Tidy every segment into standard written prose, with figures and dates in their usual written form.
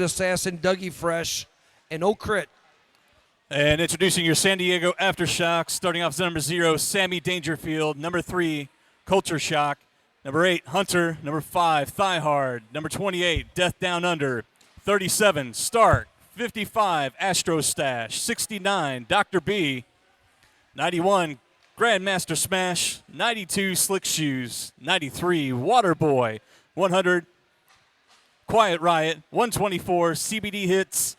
Assassin, Dougie Fresh, and No Crit. And introducing your San Diego Aftershock, starting off as number 0, Sammy Dangerfield. Number 3, Culture Shock. Number 8, Hunter. Number 5, Thigh Hard. Number 28, Death Down Under. 37, Stark. 55, Astro Stash. 69, Dr. B. 91, Grandmaster Smash. 92, Slick Shoes. 93, Waterboy. 100, Quiet Riot. 124, CBD Hits.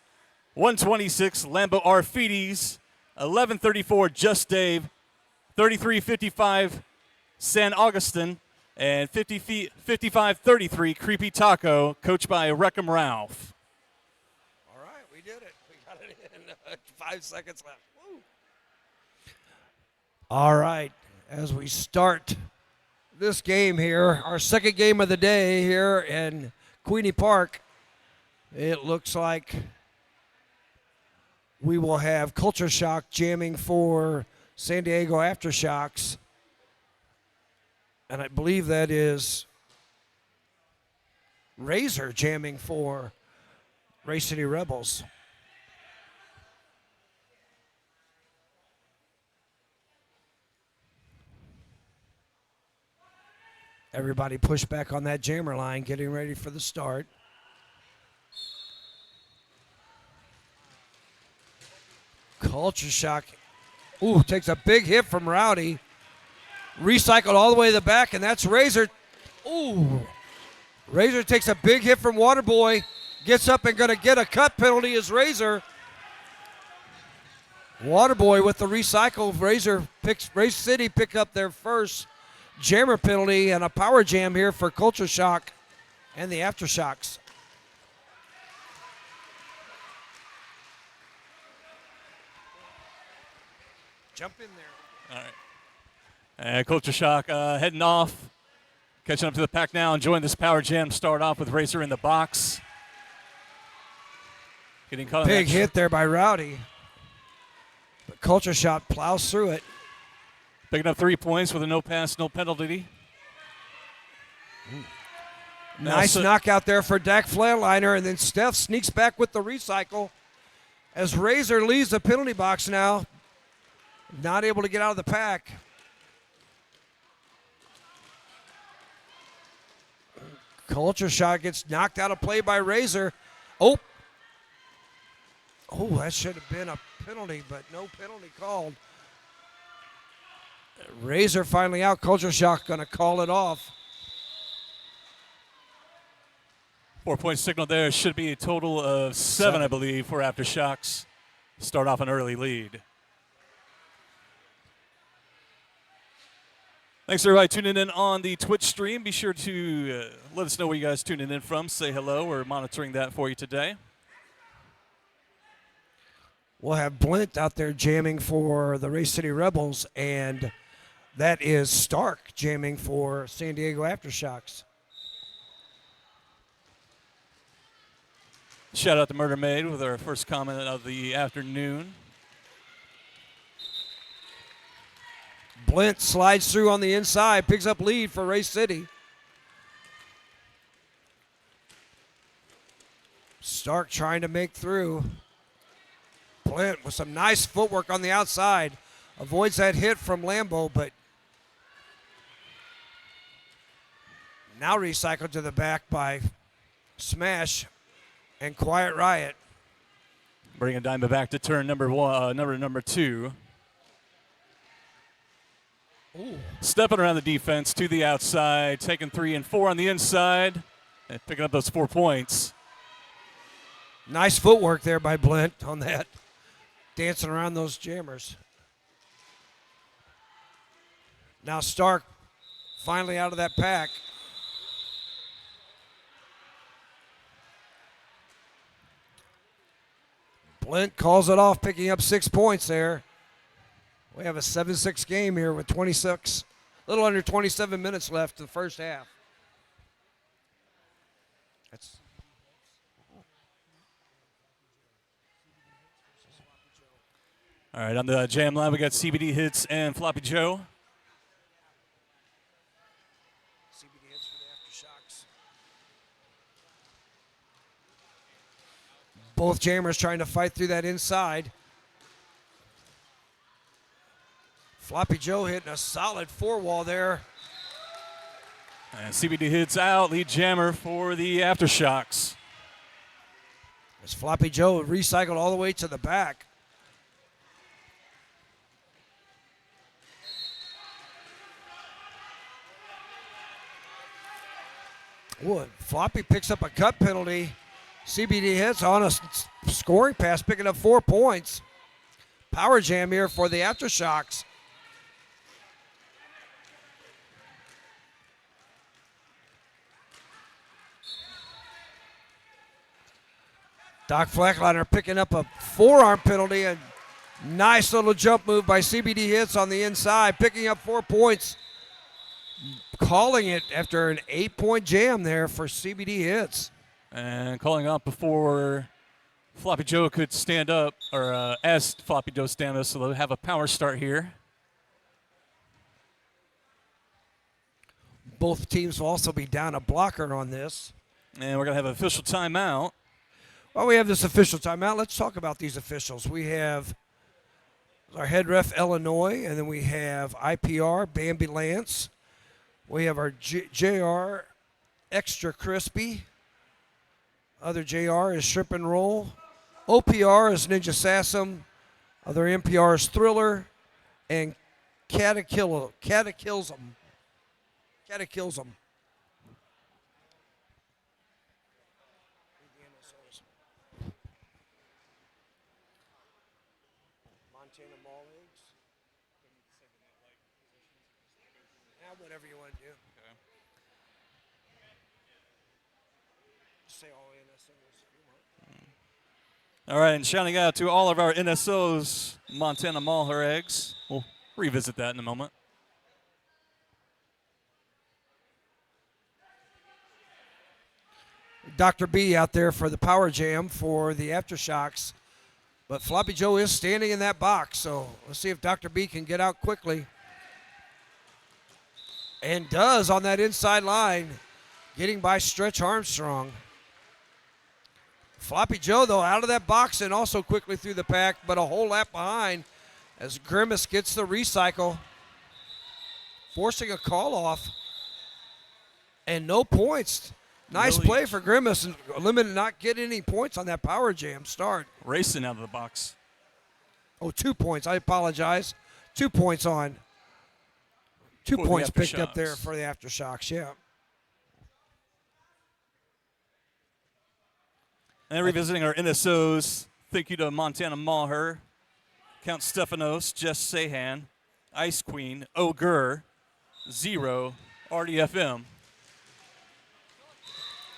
126, Lambo Arfides. 1134, Just Dave. 3355, San Augustine. And 5533, Creepy Taco, coached by Wreckham Ralph. All right, we did it. We got it in 5 seconds left. Woo. All right, as we start this game here, our second game of the day here in Queenie Park, it looks like we will have Culture Shock jamming for San Diego Aftershocks. And I believe that is Razor jamming for Race City Rebels. Everybody push back on that jammer line, getting ready for the start. Culture Shock, ooh, takes a big hit from Rowdy. Recycled all the way to the back, and that's Razor. Ooh, Razor takes a big hit from Waterboy. Gets up and going to get a cut penalty as Razor. Waterboy with the recycle. Race City pick up their first jammer penalty and a power jam here for Culture Shock and the Aftershocks. Jump in there. All right. And Culture Shock heading off. Catching up to the pack now, enjoying this power jam. Start off with Razor in the box. Getting caught. Big hit there by Rowdy. But Culture Shock plows through it. Picking up 3 points with a no pass, no penalty. Nice knockout there for Dak Flatliner, and then Steph sneaks back with the recycle as Razor leaves the penalty box now. Not able to get out of the pack. Culture Shock gets knocked out of play by Razor. Oh, that should have been a penalty, but no penalty called. Razor finally out. Culture Shock going to call it off. 4-point signal there. Should be a total of 7, I believe, for Aftershocks. Start off an early lead. Thanks, everybody, tuning in on the Twitch stream. Be sure to let us know where you guys tuning in from. Say hello. We're monitoring that for you today. We'll have Blint out there jamming for the Race City Rebels, and that is Stark jamming for San Diego Aftershocks. Shout out to Murder Maid with our first comment of the afternoon. Blint slides through on the inside, picks up lead for Race City. Stark trying to make through. Blint with some nice footwork on the outside. Avoids that hit from Lambo, but now recycled to the back by Smash and Quiet Riot. Bringing Diamond back to turn number 2. Ooh. Stepping around the defense to the outside, taking 3 and 4 on the inside, and picking up those 4 points. Nice footwork there by Blint on that. Dancing around those jammers. Now Stark finally out of that pack. Blint calls it off, picking up 6 points there. We have a 7-6 game here with 26, a little under 27 minutes left in the first half. All right, on the jam line, we got CBD Hits and Floppy Joe. CBD Hits for the Aftershocks. Both jammers trying to fight through that inside. Floppy Joe hitting a solid four-wall there. And CBD hits out, lead jammer for the Aftershocks. As Floppy Joe recycled all the way to the back. Ooh, Floppy picks up a cut penalty. CBD hits on a scoring pass, picking up 4 points. Power jam here for the Aftershocks. Doc Flackliner picking up a forearm penalty. A nice little jump move by CBD hits on the inside, picking up 4 points. Calling it after an 8-point jam there for CBD hits. And calling up before Floppy Joe could stand up, or asked Floppy Joe to stand up, so they'll have a power start here. Both teams will also be down a blocker on this. And we're going to have an official timeout. While we have this official timeout, let's talk about these officials. We have our head ref, Illinois, and then we have IPR, Bambi Lance. We have our JR, Extra Crispy. Other JR is Shrimp and Roll. OPR is Ninja Sassum. Other NPR is Thriller. And Cataclysm. Cataclysm. Montana Mall eggs. Whatever you want to do. Okay. Say all NSOs if you want. All right, and shouting out to all of our NSOs, Montana Mahler eggs. We'll revisit that in a moment. Dr. B out there for the power jam for the Aftershocks. But Floppy Joe is standing in that box, so let's see if Dr. B can get out quickly. And does on that inside line, getting by Stretch Armstrong. Floppy Joe, though, out of that box and also quickly through the pack, but a whole lap behind as Grimace gets the recycle, forcing a call off. And no points. Nice play for Grimace, and limited not getting any points on that power jam start. Racing out of the box. Oh, 2 points. I apologize. 2 points on. 2 points picked up there for the Aftershocks, yeah. And revisiting our NSOs, thank you to Montana Maher, Count Stephanos, Jess Sahan, Ice Queen, Ogre, Zero, RDFM.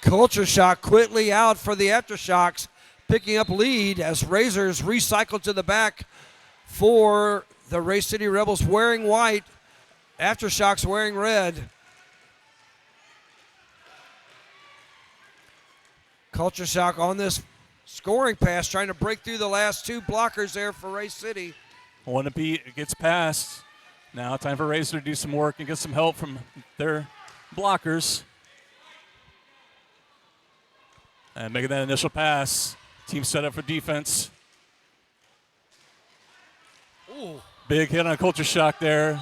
Culture Shock quickly out for the Aftershocks, picking up lead as Razors recycle to the back for the Race City Rebels wearing white, Aftershocks wearing red. Culture Shock on this scoring pass, trying to break through the last two blockers there for Race City. One to beat, gets past. Now time for Razor to do some work and get some help from their blockers. And making that initial pass. Team set up for defense. Ooh. Big hit on Culture Shock there.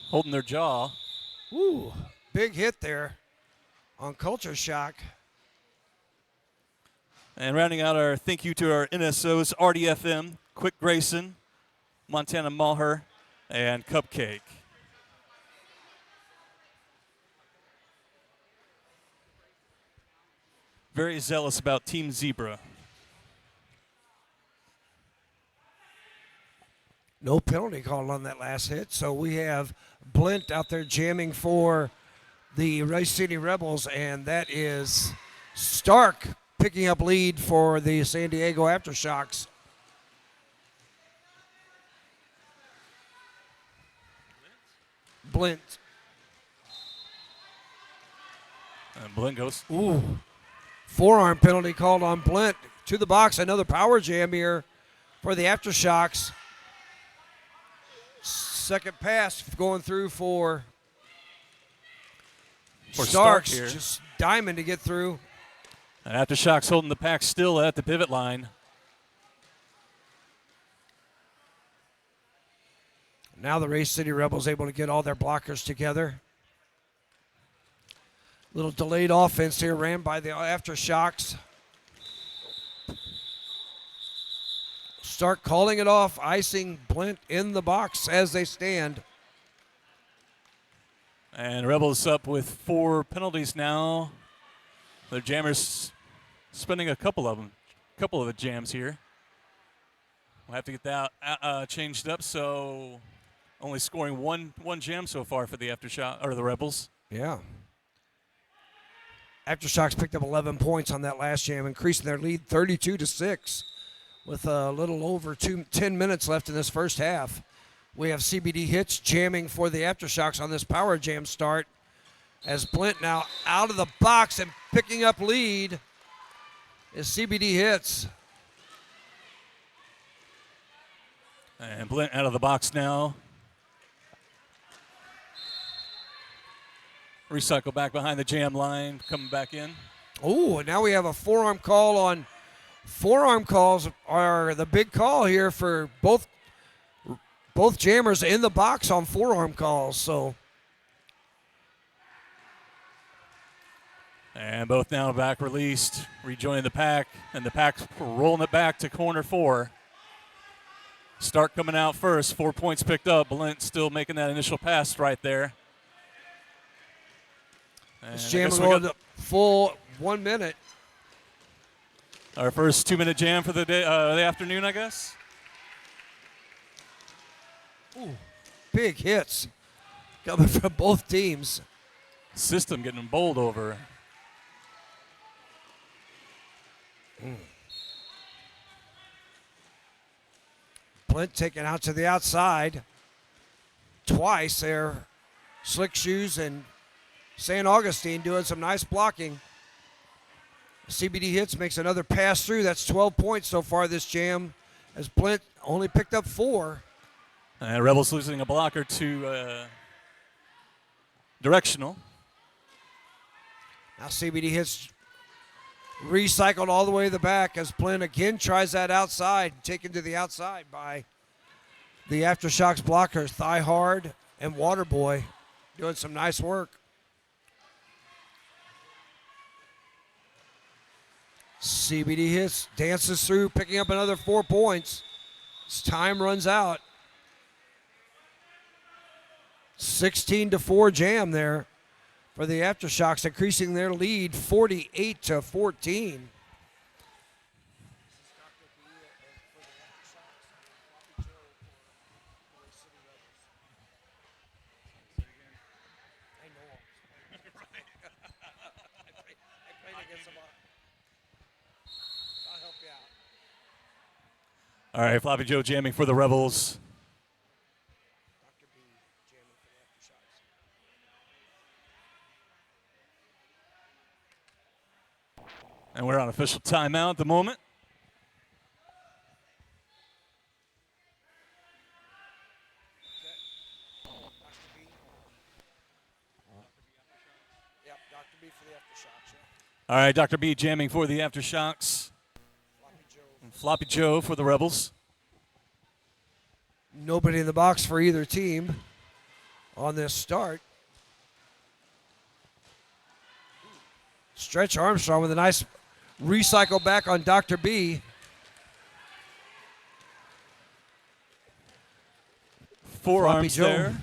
Holding their jaw. Ooh, big hit there on Culture Shock. And rounding out our thank you to our NSOs, RDFM, Quick Grayson, Montana Maher, and Cupcake. Very zealous about Team Zebra. No penalty called on that last hit, so we have Blint out there jamming for the Race City Rebels, and that is Stark picking up lead for the San Diego Aftershocks. Blint. And Blint goes. Ooh. Forearm penalty called on Blint. To the box, another power jam here for the Aftershocks. Second pass going through for Starks. Stark here. Just diamond to get through. And Aftershock's holding the pack still at the pivot line. Now the Race City Rebels able to get all their blockers together. Little delayed offense here ran by the Aftershocks. Start calling it off, icing Blint in the box as they stand. And Rebels up with 4 penalties now. The Jammers spending a couple of the jams here. We'll have to get that changed up, so only scoring one jam so far for the Aftershock or the Rebels. Yeah. Aftershocks picked up 11 points on that last jam, increasing their lead 32-6 with a little over 10 minutes left in this first half. We have CBD Hits jamming for the Aftershocks on this power jam start as Blint now out of the box and picking up lead is CBD Hits. And Blint out of the box now. Recycle back behind the jam line, coming back in. Oh, and now we have a forearm call on. Forearm calls are the big call here for both jammers in the box on forearm calls. So, and both now back released, rejoining the pack, and the pack's rolling it back to corner 4. Stark coming out first, 4 points picked up. Blint still making that initial pass right there. this jam will go to full 1 minute. Our first 2-minute jam for the day, the afternoon, I guess. Ooh, big hits coming from both teams. System getting bowled over. Blint taken out to the outside twice there. Slick Shoes and St. Augustine doing some nice blocking. CBD Hits makes another pass through. That's 12 points so far this jam as Blint only picked up 4. And Rebels losing a blocker to directional. Now CBD Hits recycled all the way to the back as Blint again tries that outside, taken to the outside by the Aftershocks blockers, Thigh Hard and Waterboy, doing some nice work. CBD Hits dances through, picking up another 4 points. As time runs out. 16-4 jam there for the Aftershocks, increasing their lead 48-14. All right, Floppy Joe jamming for the Rebels. And we're on official timeout at the moment. Yep, Dr. B for the Aftershocks. All right, Dr. B jamming for the Aftershocks. And Floppy Joe for the Rebels. Nobody in the box for either team on this start. Stretch Armstrong with a nice recycle back on Dr. B. Forearms Joe there.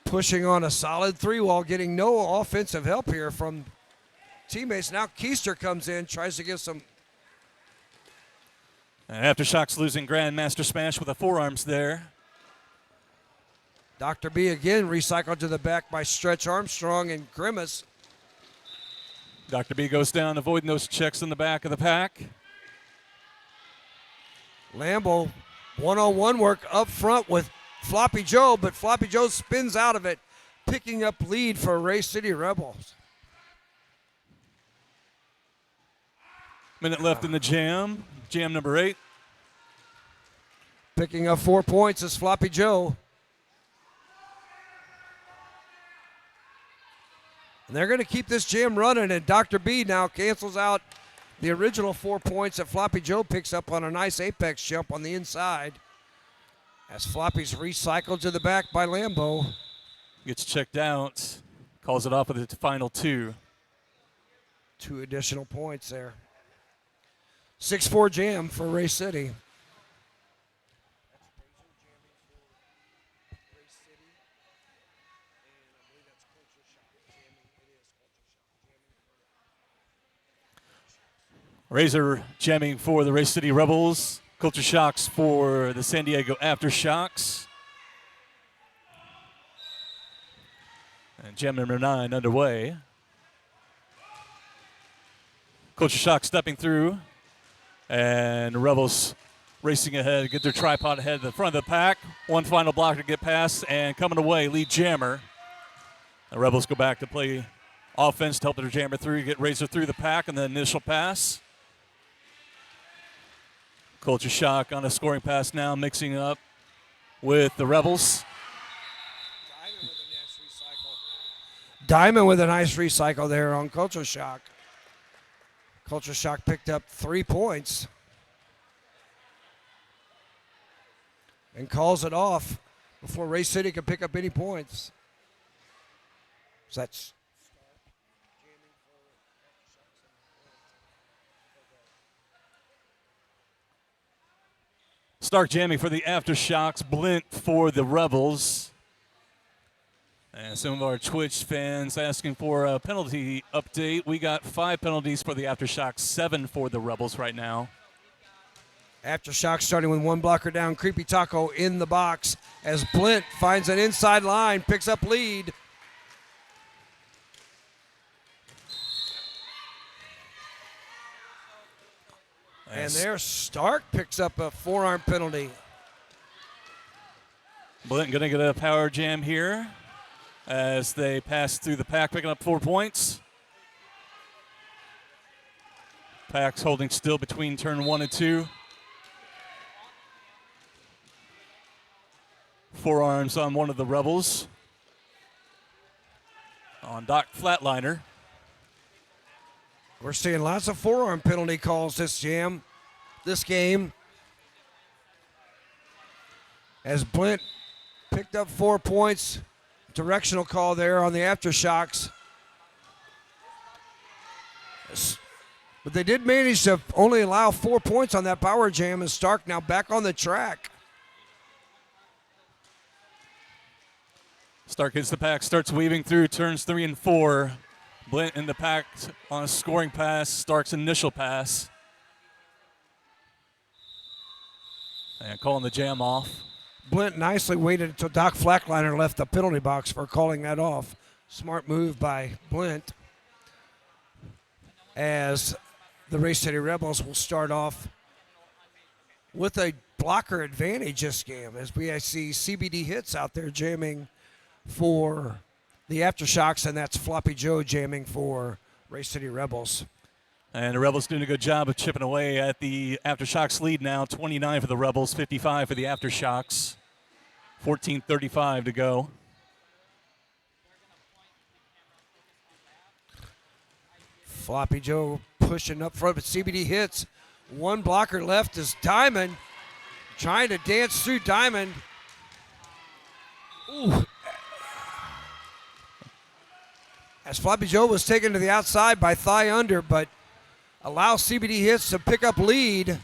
Pushing on a solid 3-wall, getting no offensive help here from teammates. Now Keister comes in, tries to give some. And Aftershocks losing Grandmaster Smash with the forearms there. Dr. B again recycled to the back by Stretch Armstrong and Grimace. Dr. B goes down, avoiding those checks in the back of the pack. Lambo, one-on-one work up front with Floppy Joe, but Floppy Joe spins out of it, picking up lead for Race City Rebels. Minute left in the jam. Jam number 8. Picking up 4 points is Floppy Joe. And they're going to keep this jam running, and Dr. B now cancels out the original 4 points that Floppy Joe picks up on a nice apex jump on the inside. As Floppy's recycled to the back by Lambeau. Gets checked out, calls it off with the final 2. 2 additional points there. 6-4 jam for Ray City. Razor jamming for the Ray City Rebels. Culture Shocks for the San Diego Aftershocks. And jam number 9 underway. Culture Shock stepping through. And Rebels racing ahead, get their tripod ahead to the front of the pack. One final blocker to get past, and coming away, lead jammer. The Rebels go back to play offense to help their jammer through, get Razor through the pack on the initial pass. Culture Shock on a scoring pass now, mixing up with the Rebels. Diamond with a nice recycle there on Culture Shock. Culture Shock picked up 3 points and calls it off before Ray City can pick up any points. So that's Stark jamming for the Aftershocks, Blint for the Rebels. And some of our Twitch fans asking for a penalty update. We got 5 penalties for the Aftershocks, 7 for the Rebels right now. Aftershock starting with 1 blocker down. Creepy Taco in the box as Blint finds an inside line, picks up lead. And there Stark picks up a forearm penalty. Blint going to get a power jam here as they pass through the pack, picking up 4 points. Pack's holding still between turn 1 and 2. Forearms on one of the Rebels. On Doc Flatliner. We're seeing lots of forearm penalty calls this game. As Blint picked up 4 points. Directional call there on the Aftershocks. But they did manage to only allow 4 points on that power jam, and Stark now back on the track. Stark hits the pack, starts weaving through turns 3 and 4. Blint in the pack on a scoring pass, Stark's initial pass. And calling the jam off. Blint nicely waited until Doc Flatliner left the penalty box for calling that off. Smart move by Blint. As the Ray City Rebels will start off with a blocker advantage this game, as we see CBD Hits out there jamming for the Aftershocks, and that's Floppy Joe jamming for Ray City Rebels. And the Rebels doing a good job of chipping away at the Aftershocks lead now. 29 for the Rebels, 55 for the Aftershocks. 14:35 to go. Floppy Joe pushing up front, but CBD Hits. 1 blocker left is Diamond. Trying to dance through Diamond. Ooh. As Floppy Joe was taken to the outside by thigh under, but allows CBD Hits to pick up lead.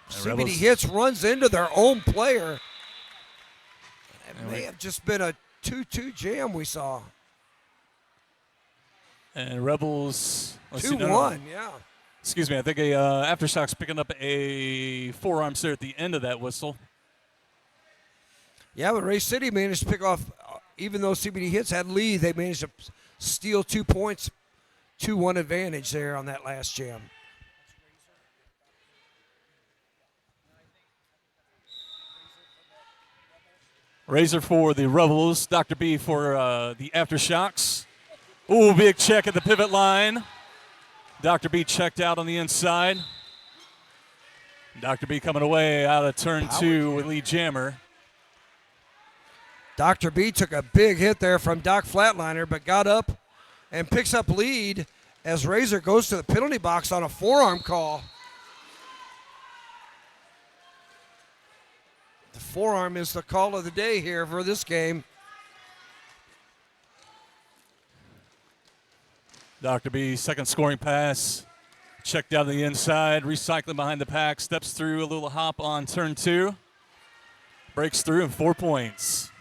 CBD Hits runs into their own player. It may have just been a 2-2 jam we saw. And Rebels 2-1, yeah. Excuse me, I think Aftershock's picking up a forearm there at the end of that whistle. Yeah, but Ray City managed to pick off, even though CBD Hits had lead, they managed to steal 2 points, 2-1 advantage there on that last jam. Razor for the Rebels, Dr. B for the Aftershocks. Ooh, big check at the pivot line. Dr. B checked out on the inside. Dr. B coming away out of turn 2 with lead jammer. Dr. B took a big hit there from Doc Flatliner, but got up and picks up lead as Razor goes to the penalty box on a forearm call. The forearm is the call of the day here for this game. Dr. B, second scoring pass. Checked down the inside, recycling behind the pack, steps through a little hop on turn 2. Breaks through and 4 points.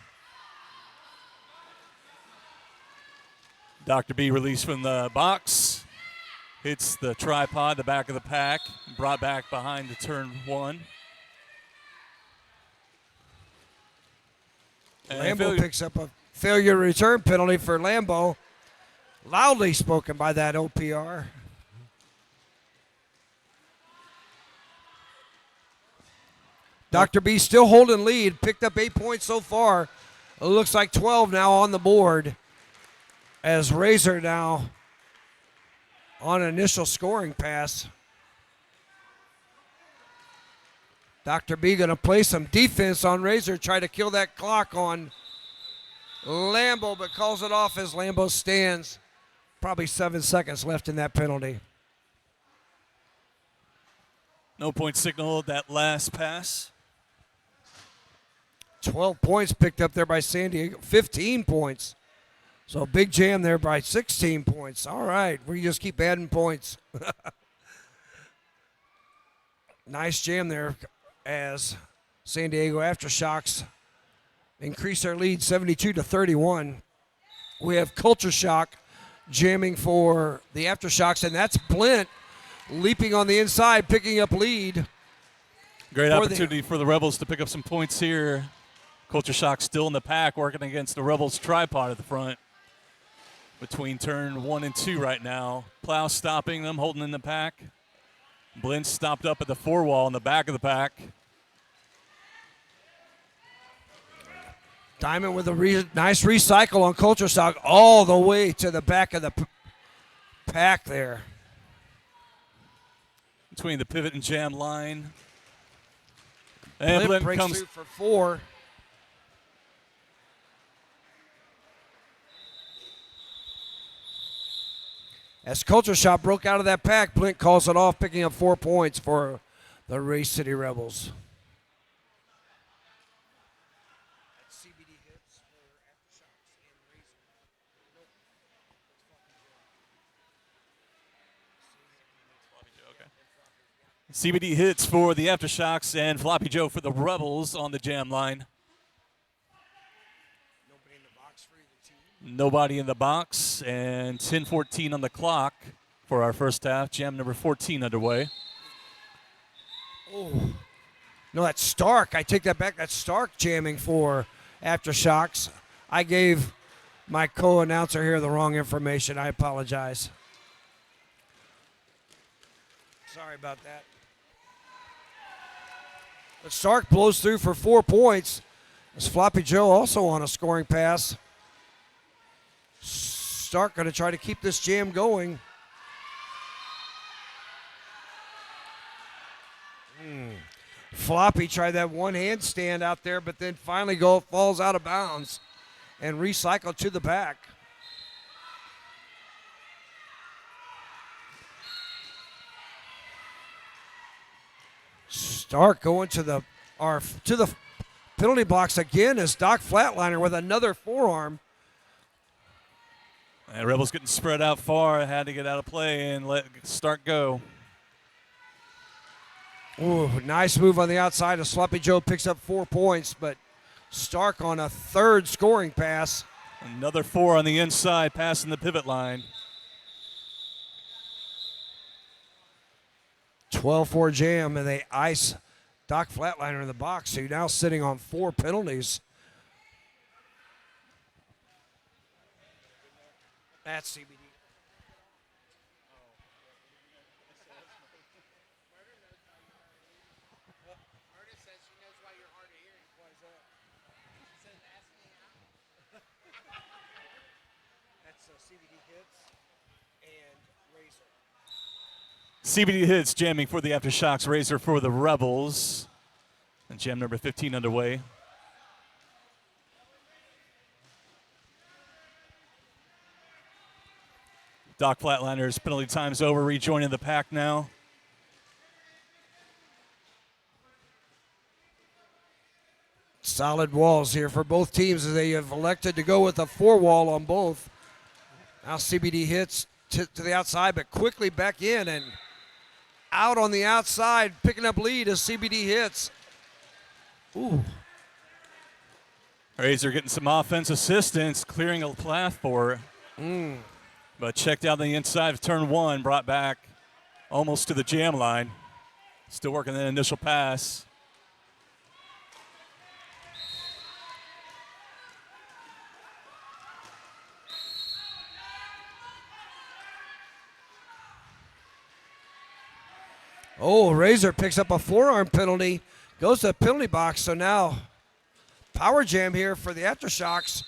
Dr. B released from the box. Hits the tripod, the back of the pack. Brought back behind the turn 1. Lambo picks up a failure return penalty for Lambo. Loudly spoken by that OPR. Dr. B still holding lead. Picked up 8 points so far. It looks like 12 now on the board. As Razor now on an initial scoring pass. Dr. B going to play some defense on Razor, try to kill that clock on Lambo, but calls it off as Lambo stands. Probably 7 seconds left in that penalty. No point signal that last pass. 12 points picked up there by San Diego. 15 points. So big jam there by 16 points. All right, we just keep adding points. Nice jam there as San Diego Aftershocks increase their lead 72-31. We have Culture Shock jamming for the Aftershocks, and that's Blint leaping on the inside, picking up lead. Great opportunity for the Rebels to pick up some points here. Culture Shock still in the pack, working against the Rebels tripod at the front. Between turn 1 and 2 right now. Plow stopping them, holding in the pack. Blint stopped up at the 4 wall in the back of the pack. Diamond with a nice recycle on Culture Shock all the way to the back of the pack there. Between the pivot and jam line. And Blint Blint breaks comes through for 4. As Culture Shock broke out of that pack, Blint calls it off, picking up 4 points for the Race City Rebels. CBD hits for the Aftershocks and Floppy Joe for the Rebels on the jam line. Nobody in the box, and 10:14 on the clock for our first half. Jam number 14 underway. Oh, no, that's Stark. I take that back. That's Stark jamming for Aftershocks. I gave my co-announcer here the wrong information. I apologize. Sorry about that. But Stark blows through for 4 points. As Floppy Joe also on a scoring pass. Stark going to try to keep this jam going. Floppy tried that one handstand out there, but then finally falls out of bounds and recycled to the back. Stark going to the penalty box again as Doc Flatliner with another forearm. And Rebels getting spread out far, had to get out of play and let Stark go. Ooh, nice move on the outside as Sloppy Joe picks up 4 points, but Stark on a third scoring pass. Another 4 on the inside, passing the pivot line. 12-4 jam, and they ice Doc Flatliner in the box, so you're now sitting on 4 penalties. That's CBD. CBD hits jamming for the Aftershocks, Razor for the Rebels. And jam number 15 underway. Doc Flatliners penalty time's over, rejoining the pack now. Solid walls here for both teams as they have elected to go with a 4-wall on both. Now CBD hits to the outside, but quickly back in and out on the outside, picking up lead as CBD hits. Ooh. Razor getting some offense assistance, clearing a path for her. But checked out the inside of turn one, brought back almost to the jam line. Still working that initial pass. Oh, Razor picks up a forearm penalty, goes to the penalty box, so now power jam here for the Aftershocks.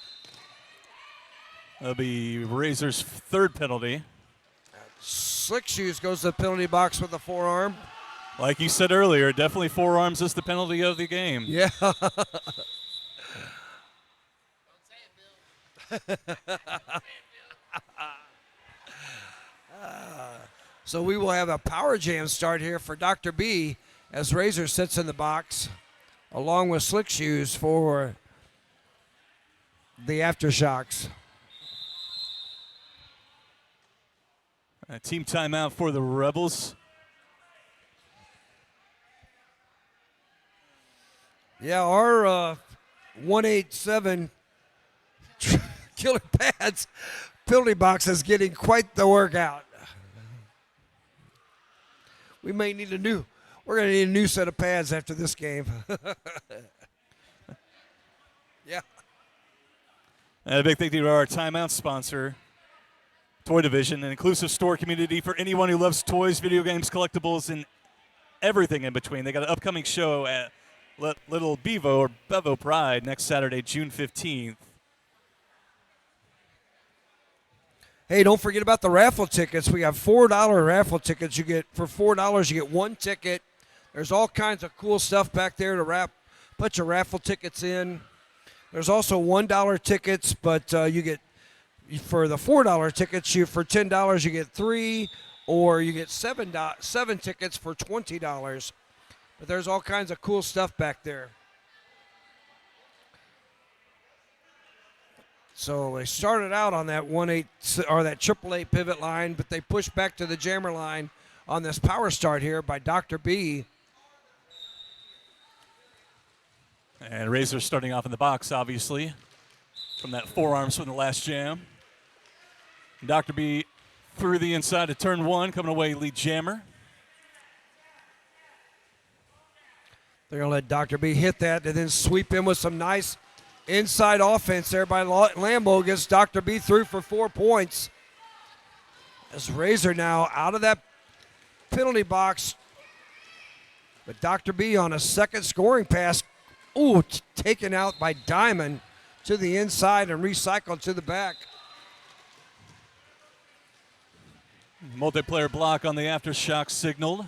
That'll be Razor's third penalty. Slick Shoes goes to the penalty box with a forearm. Like you said earlier, definitely forearms is the penalty of the game. Yeah. So we will have a power jam start here for Dr. B as Razor sits in the box along with Slick Shoes for the Aftershocks. A team timeout for the Rebels. Yeah, our 187 Killer Pads penalty box is getting quite the workout. We may need we're going to need a new set of pads after this game. Yeah. And a big thank you to our timeout sponsor, Toy Division, an inclusive store community for anyone who loves toys, video games, collectibles, and everything in between. They got an upcoming show at Little Bevo or Bevo Pride next Saturday, June 15th. Hey, don't forget about the raffle tickets. We have $4 raffle tickets. You get for $4 you get one ticket. There's all kinds of cool stuff back there to put your raffle tickets in. There's also $1 tickets, but you get for the $4 tickets, for $10 you get 3, or you get 7 tickets for $20. But there's all kinds of cool stuff back there. So they started out on that 1-8 or that 888 pivot line, but they pushed back to the jammer line on this power start here by Dr. B. And Razor starting off in the box, obviously, from that forearms from the last jam. Dr. B through the inside of turn one, coming away lead jammer. They're going to let Dr. B hit that and then sweep in with some nice inside offense there by Lambo. Gets Dr. B through for 4 points. As Razor now out of that penalty box. But Dr. B on a second scoring pass. Ooh, taken out by Diamond to the inside and recycled to the back. Multiplayer block on the Aftershock signaled.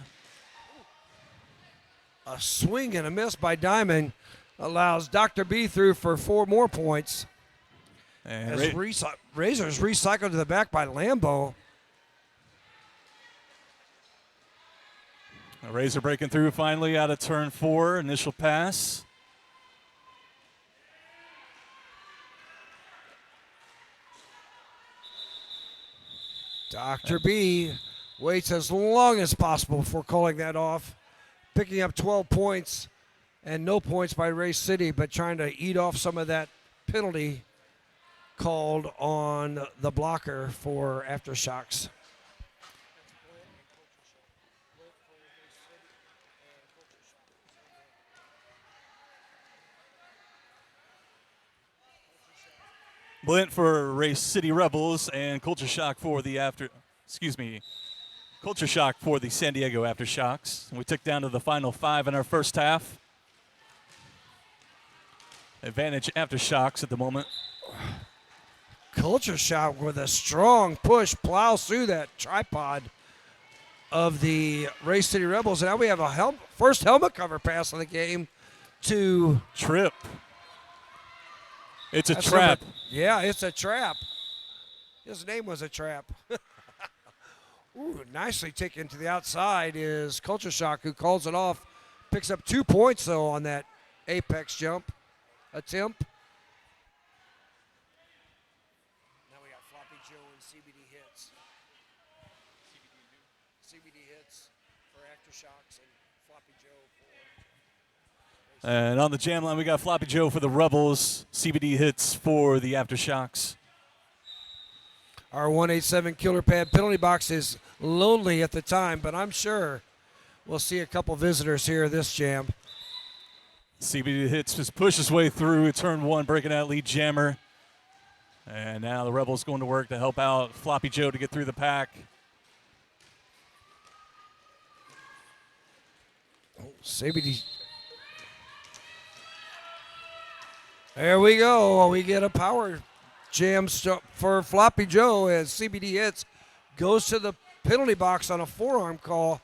A swing and a miss by Diamond allows Dr. B through for 4 more points. And As Razor's recycled to the back by Lambo. Razor breaking through finally out of turn 4. Initial pass. Dr. B waits as long as possible before calling that off. Picking up 12 points and no points by Race City, but trying to eat off some of that penalty called on the blocker for Aftershocks. Blint for Race City Rebels and Culture Shock for the Culture Shock for the San Diego Aftershocks. We took down to the final 5 in our first half. Advantage Aftershocks at the moment. Culture Shock with a strong push plows through that tripod of the Race City Rebels. And now we have a first helmet cover pass of the game to Trip. It's a trap. Yeah, it's a trap. His name was a trap. Ooh, nicely taken to the outside is Culture Shock, who calls it off. Picks up 2 points, though, on that apex jump attempt. Now we got Floppy Joe and CBD hits. CBD hits for Aftershocks and Floppy Joe for... And on the jam line, we got Floppy Joe for the Rebels. CBD hits for the Aftershocks. Our 187 Killer Pad penalty box is lonely at the time, but I'm sure we'll see a couple visitors here this jam. CBD hits just push his way through turn 1, breaking out lead jammer. And now the Rebels going to work to help out Floppy Joe to get through the pack. CBD. There we go. We get a power jam for Floppy Joe as CBD hits. Goes to the penalty box on a forearm call.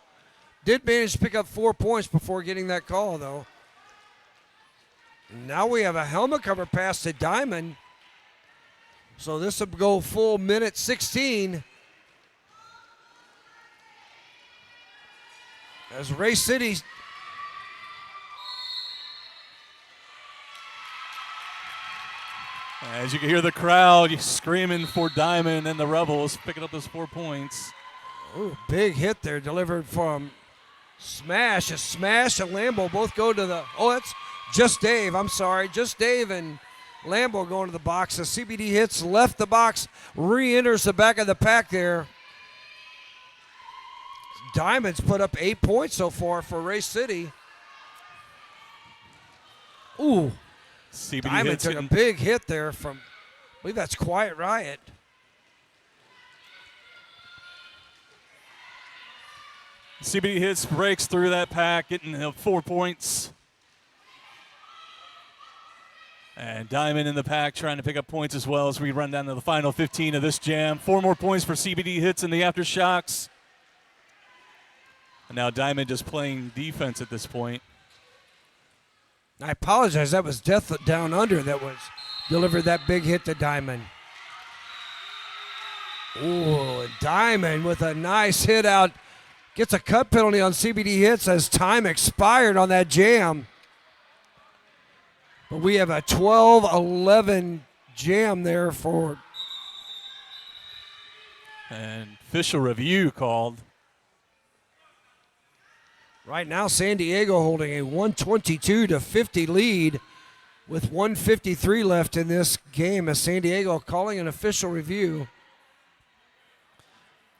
Did manage to pick up 4 points before getting that call, though. Now we have a helmet cover pass to Diamond. So this will go full minute 16. As Ray City... As you can hear the crowd screaming for Diamond and the Rebels picking up those 4 points. Ooh, big hit there delivered from Smash. A Smash and Lambo both go to the... Oh, that's Just Dave. I'm sorry. Just Dave and Lambo going to the box. The CBD hits, left the box, re-enters the back of the pack there. Diamond's put up 8 points so far for Ray City. Ooh. CBD Diamond took a big hit there from, I believe that's Quiet Riot. CBD hits, breaks through that pack, getting 4 points. And Diamond in the pack trying to pick up points as well as we run down to the final 15 of this jam. 4 more points for CBD hits in the Aftershocks. And now Diamond just playing defense at this point. I apologize. That was Death Down Under that was delivered that big hit to Diamond. Ooh, Diamond with a nice hit out. Gets a cut penalty on CBD hits as time expired on that jam. But we have a 12-11 jam there for... And official review called. Right now, San Diego holding a 122-50 lead with 1:53 left in this game as San Diego calling an official review.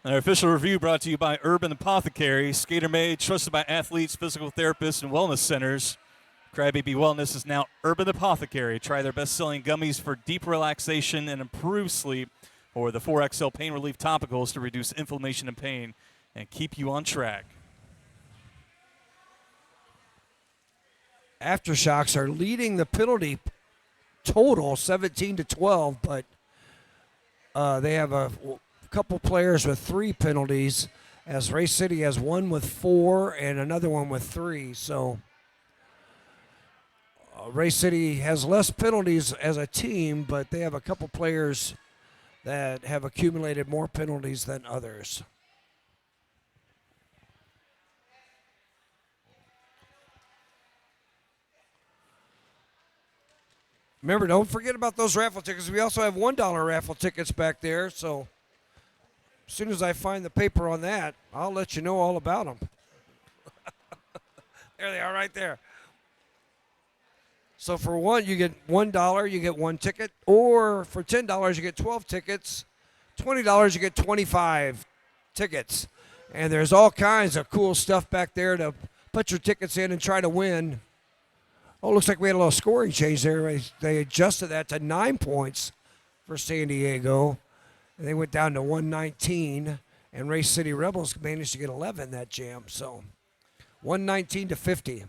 Our official review brought to you by Urban Apothecary, Skater Made, trusted by athletes, physical therapists, and wellness centers. Crybaby Wellness is now Urban Apothecary. Try their best-selling gummies for deep relaxation and improved sleep, or the 4XL Pain Relief Topicals to reduce inflammation and pain and keep you on track. Aftershocks are leading the penalty total 17-12, but they have a couple players with 3 penalties, as Ray City has one with 4 and another one with 3. So Ray City has less penalties as a team, but they have a couple players that have accumulated more penalties than others. Remember, don't forget about those raffle tickets. We also have $1 raffle tickets back there. So as soon as I find the paper on that, I'll let you know all about them. There they are right there. So for one, you get $1, you get 1 ticket. Or for $10, you get 12 tickets. $20, you get 25 tickets. And there's all kinds of cool stuff back there to put your tickets in and try to win. Oh, looks like we had a little scoring change there. They adjusted that to 9 points for San Diego. And they went down to 119. And Ray City Rebels managed to get 11 that jam. So 119-50.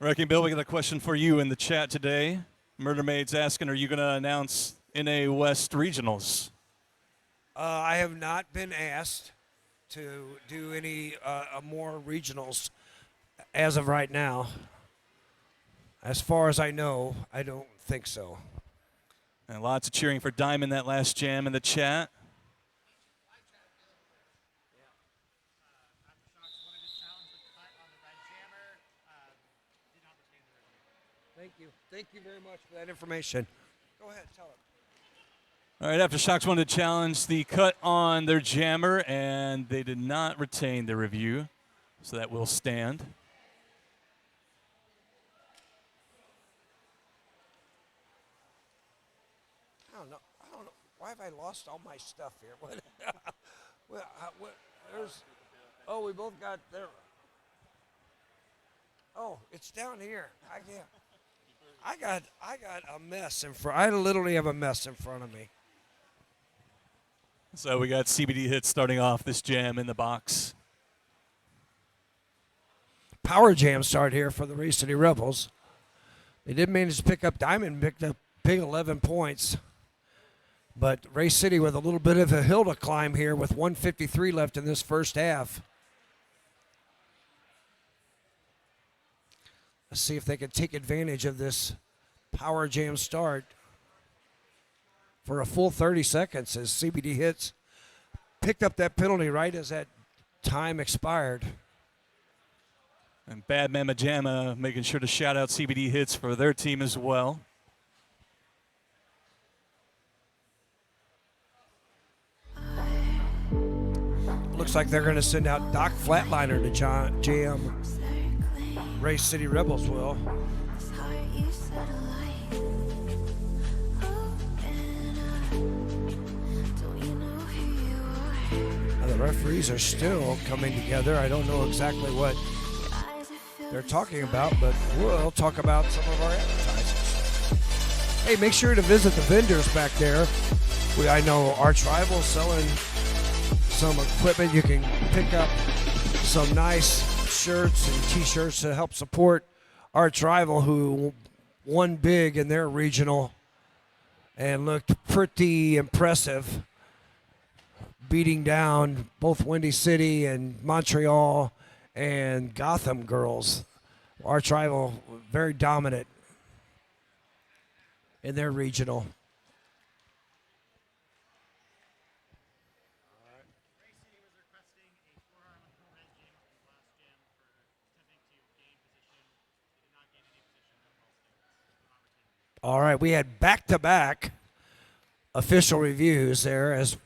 Wrecking Bill, we got a question for you in the chat today. Murder Maid's asking, are you going to announce NA West Regionals? I have not been asked to do any more regionals as of right now. As far as I know, I don't think so. And lots of cheering for Diamond that last jam in the chat. Thank you. Thank you very much for that information. Go ahead, tell him. All right, Aftershocks wanted to challenge the cut on their jammer, and they did not retain the review, so that will stand. I don't know. Why have I lost all my stuff here? There's. Oh, we both got there. Oh, it's down here. I can't. I got a mess in front. I literally have a mess in front of me. So we got CBD Hits starting off this jam in the box. Power jam start here for the Race City Rebels. They did manage to pick up Diamond, picked up big 11 points. But Race City with a little bit of a hill to climb here with 1:53 left in this first half. Let's see if they can take advantage of this power jam start for a full 30 seconds as CBD Hits picked up that penalty right as that time expired. And Bad Mama Jamma making sure to shout out CBD Hits for their team as well. Looks like they're going to send out Doc Flatliner to jam Race City Rebels will. Now the referees are still coming together. I don't know exactly what they're talking about, but we'll talk about some of our advertisers. Hey, make sure to visit the vendors back there. I know Arch Rival's selling some equipment. You can pick up some nice shirts and t-shirts to help support Arch Rival, who won big in their regional and looked pretty impressive, beating down both Windy City and Montreal and Gotham girls. Arch Rival very dominant in their regional. All right, we had back-to-back official reviews there as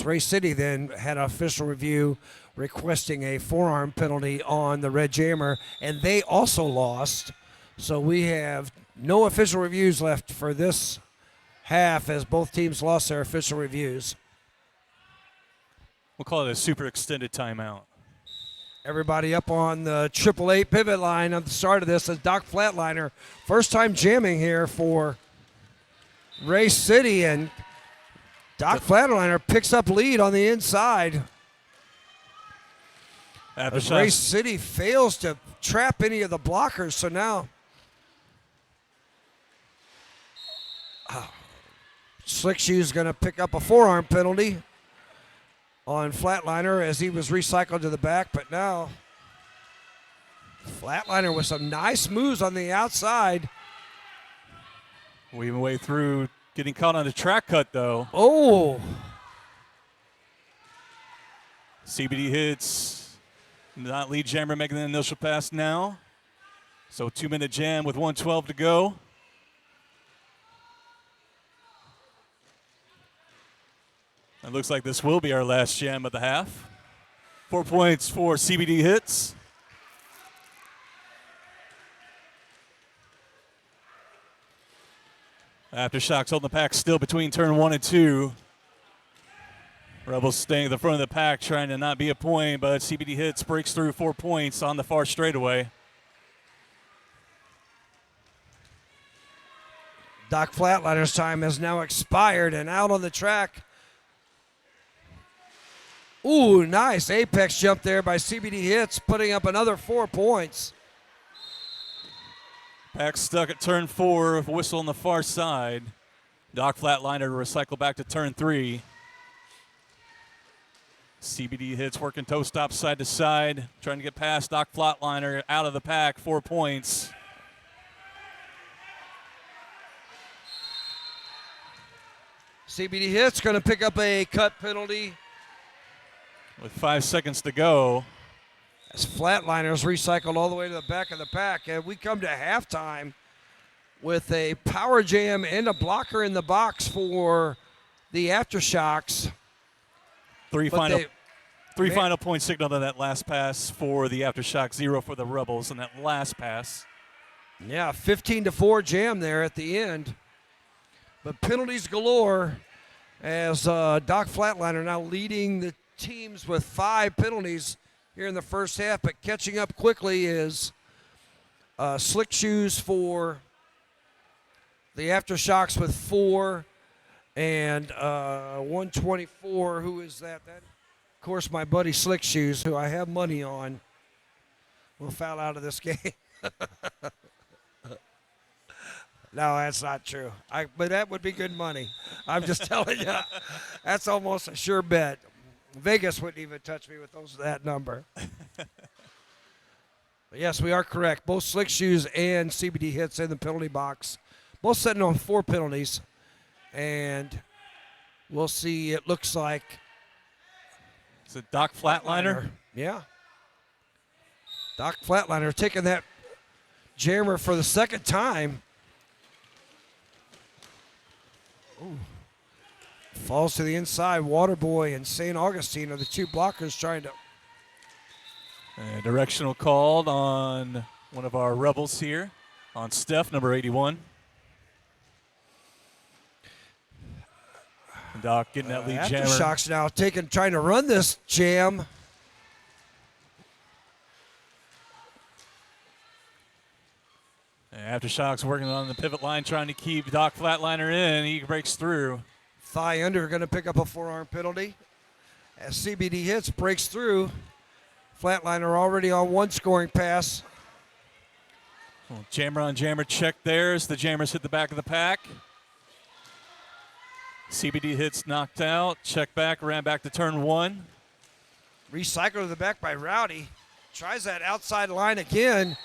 Race City then had an official review requesting a forearm penalty on the Red Jammer, and they also lost. So we have no official reviews left for this half as both teams lost their official reviews. We'll call it a super extended timeout. Everybody up on the 888 pivot line at the start of this is Doc Flatliner. First time jamming here for Race City, and Doc Flatliner picks up lead on the inside. As Race City fails to trap any of the blockers, so now Slick Shoe's going to pick up a forearm penalty on Flatliner as he was recycled to the back, but now Flatliner with some nice moves on the outside. Weaving way through, getting caught on the track cut though. Oh. CBD Hits, not lead jammer making the initial pass now. So 2-minute jam with 1:12 to go. It looks like this will be our last jam of the half. 4 points for CBD Hits. Aftershocks holding the pack still between turn 1 and 2. Rebels staying at the front of the pack, trying to not be a point, but CBD Hits breaks through 4 points on the far straightaway. Doc Flatliner's time has now expired, and out on the track. Ooh, nice apex jump there by CBD Hits, putting up another 4 points. Pack stuck at turn 4, whistle on the far side. Doc Flatliner to recycle back to turn 3. CBD Hits working toe stop side to side, trying to get past Doc Flatliner out of the pack, 4 points. CBD Hits going to pick up a cut penalty. With 5 seconds to go. As Flatliner's recycled all the way to the back of the pack. And we come to halftime. with a power jam and a blocker in the box for the Aftershocks. Three But final points signaled on that last pass for the Aftershock, 0 for the Rebels on that last pass. Yeah, 15-4 jam there at the end. But penalties galore as Doc Flatliner now leading the teams with 5 penalties here in the first half. But catching up quickly is Slick Shoes for the Aftershocks with 4 and 124. Who is that? Of course, my buddy Slick Shoes, who I have money on, will foul out of this game. No, that's not true. But that would be good money. I'm just telling you. That's almost a sure bet. Vegas wouldn't even touch me with that number. But yes, we are correct. Both Slick Shoes and CBD hits in the penalty box. Both sitting on 4 penalties. And we'll see. It looks like. Is it Doc Flatliner? Yeah. Doc Flatliner taking that jammer for the second time. Ooh. Falls to the inside. Waterboy and St. Augustine are the 2 blockers trying to. Directional called on one of our Rebels here, on Steph, number 81. And Doc getting that lead jammer. Aftershocks now trying to run this jam. And Aftershocks working on the pivot line, trying to keep Doc Flatliner in. He breaks through. Thigh under, going to pick up a forearm penalty. As CBD hits, breaks through. Flatliner already on 1 scoring pass. Well, jammer on jammer check there as the jammers hit the back of the pack. CBD hits knocked out. Check back, ran back to turn 1. Recycled to the back by Rowdy. Tries that outside line again.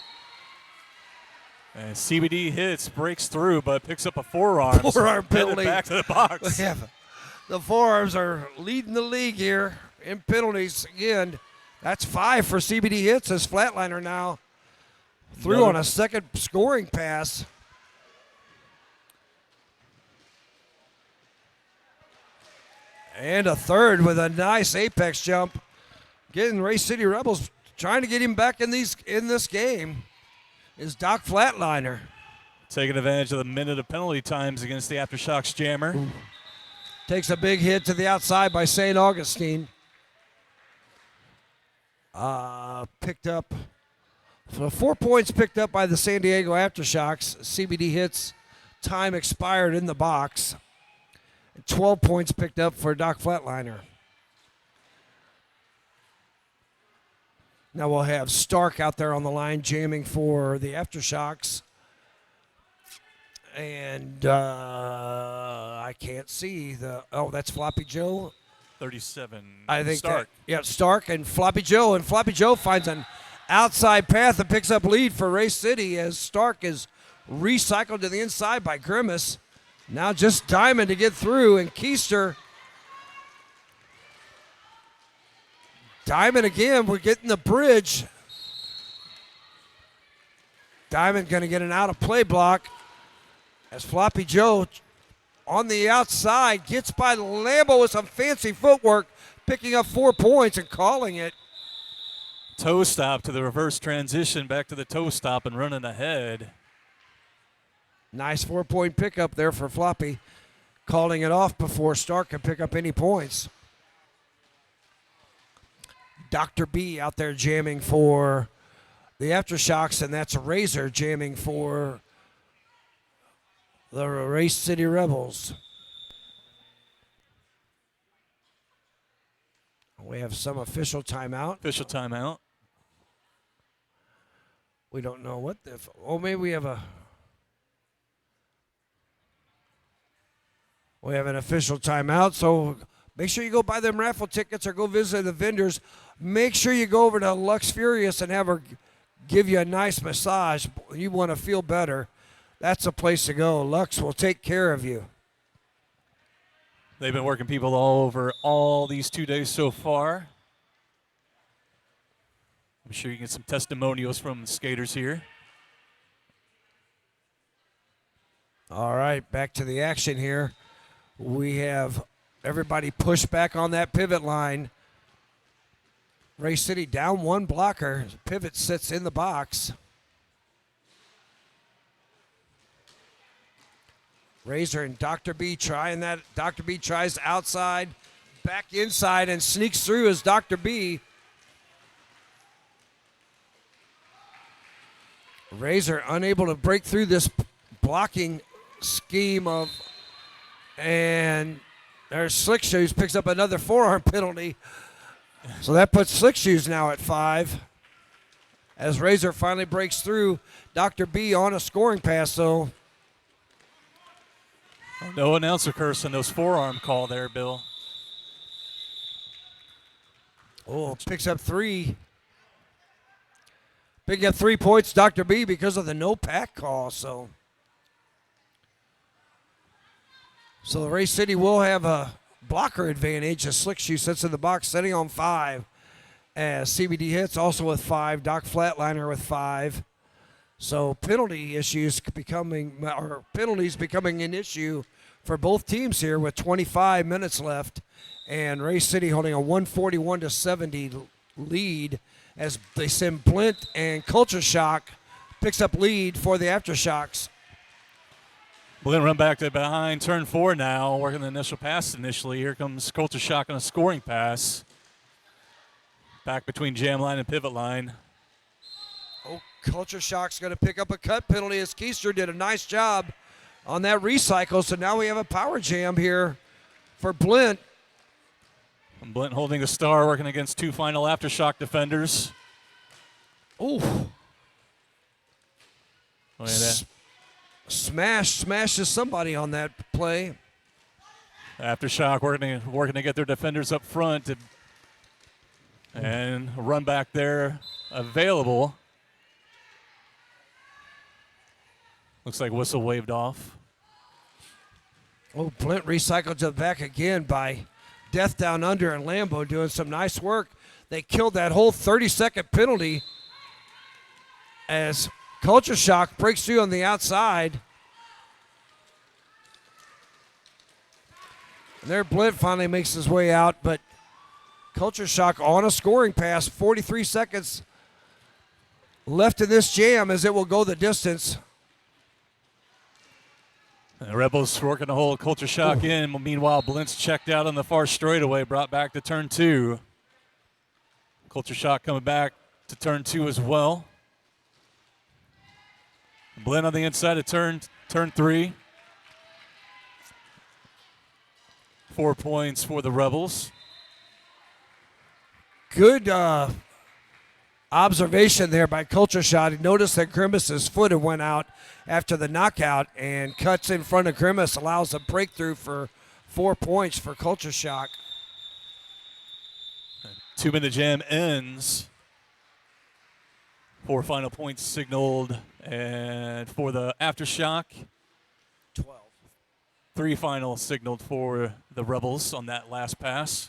And CBD hits, breaks through, but picks up a forearm. Forearm penalty. Back to the box. Yeah, the forearms are leading the league here in penalties again. That's 5 for CBD hits as Flatliner now through on a second scoring pass. And a third with a nice apex jump. Getting Race City Rebels trying to get him back in this game is Doc Flatliner. Taking advantage of the minute of penalty times against the Aftershocks jammer. Ooh. Takes a big hit to the outside by St. Augustine. Picked up. So 4 points picked up by the San Diego Aftershocks. CBD hits. Time expired in the box. 12 points picked up for Doc Flatliner. Now we'll have Stark out there on the line jamming for the Aftershocks. And I can't see that's Floppy Joe. 37. I think Stark. Stark and Floppy Joe. And Floppy Joe finds an outside path and picks up lead for Race City as Stark is recycled to the inside by Grimace. Now just Diamond to get through, and Keister. Diamond again, we're getting the bridge. Diamond going to get an out-of-play block as Floppy Joe on the outside gets by Lambo with some fancy footwork, picking up 4 points and calling it. Toe stop to the reverse transition, back to the toe stop and running ahead. Nice 4-point pickup there for Floppy, calling it off before Stark can pick up any points. Dr. B out there jamming for the Aftershocks, and that's Razor jamming for the Race City Rebels. We have some official timeout. Official timeout. We don't know what the. Maybe we have a. We have an official timeout, so make sure you go buy them raffle tickets or go visit the vendors. Make sure you go over to Lux Furious and have her give you a nice massage. You want to feel better. That's the place to go. Lux will take care of you. They've been working people all over all these 2 days so far. I'm sure you can get some testimonials from the skaters here. All right, back to the action here. We have everybody pushed back on that pivot line. Ray City down one blocker. Pivot sits in the box. Razor and Dr. B trying that. Dr. B tries outside, back inside, and sneaks through as Dr. B. Razor unable to break through this blocking scheme of, and there's Slick Shoes picks up another forearm penalty. So that puts Slick Shoes now at 5. As Razor finally breaks through, Dr. B on a scoring pass, though. No announcer curse on those forearm call there, Bill. Oh, picks up 3. Picking up 3 points, Dr. B, because of the no pack call. So the Ray City will have a blocker advantage as Slick Shoe sits in the box, sitting on 5. As CBD hits also with 5, Doc Flatliner with 5. So penalties becoming an issue for both teams here with 25 minutes left, and Ray City holding a 141-70 lead as they send Blint, and Culture Shock picks up lead for the Aftershocks. Blint run back to behind, turn 4 now, working the initial pass initially. Here comes Culture Shock on a scoring pass. Back between jam line and pivot line. Oh, Culture Shock's going to pick up a cut penalty as Keister did a nice job on that recycle. So now we have a power jam here for Blint. And Blint holding a star, working against 2 final Aftershock defenders. Oh. Smashes somebody on that play. Aftershock working to get their defenders up front. And a run back there available. Looks like whistle waved off. Oh, Blint recycled to the back again by Death Down Under and Lambo doing some nice work. They killed that whole 30-second penalty as Culture Shock breaks through on the outside. And there Blint finally makes his way out, but Culture Shock on a scoring pass, 43 seconds left in this jam as it will go the distance. The Rebels working to hold Culture Shock in. Meanwhile, Blint's checked out on the far straightaway, brought back to turn 2. Culture Shock coming back to turn 2 as well. Blint on the inside of turn 3. 4 points for the Rebels. Good observation there by Culture Shock. He noticed that Grimace's foot had went out after the knockout, and cuts in front of Grimace, allows a breakthrough for 4 points for Culture Shock. 2-minute jam ends. 4 final points signaled, and for the Aftershock, 12. 3 final signaled for the Rebels on that last pass.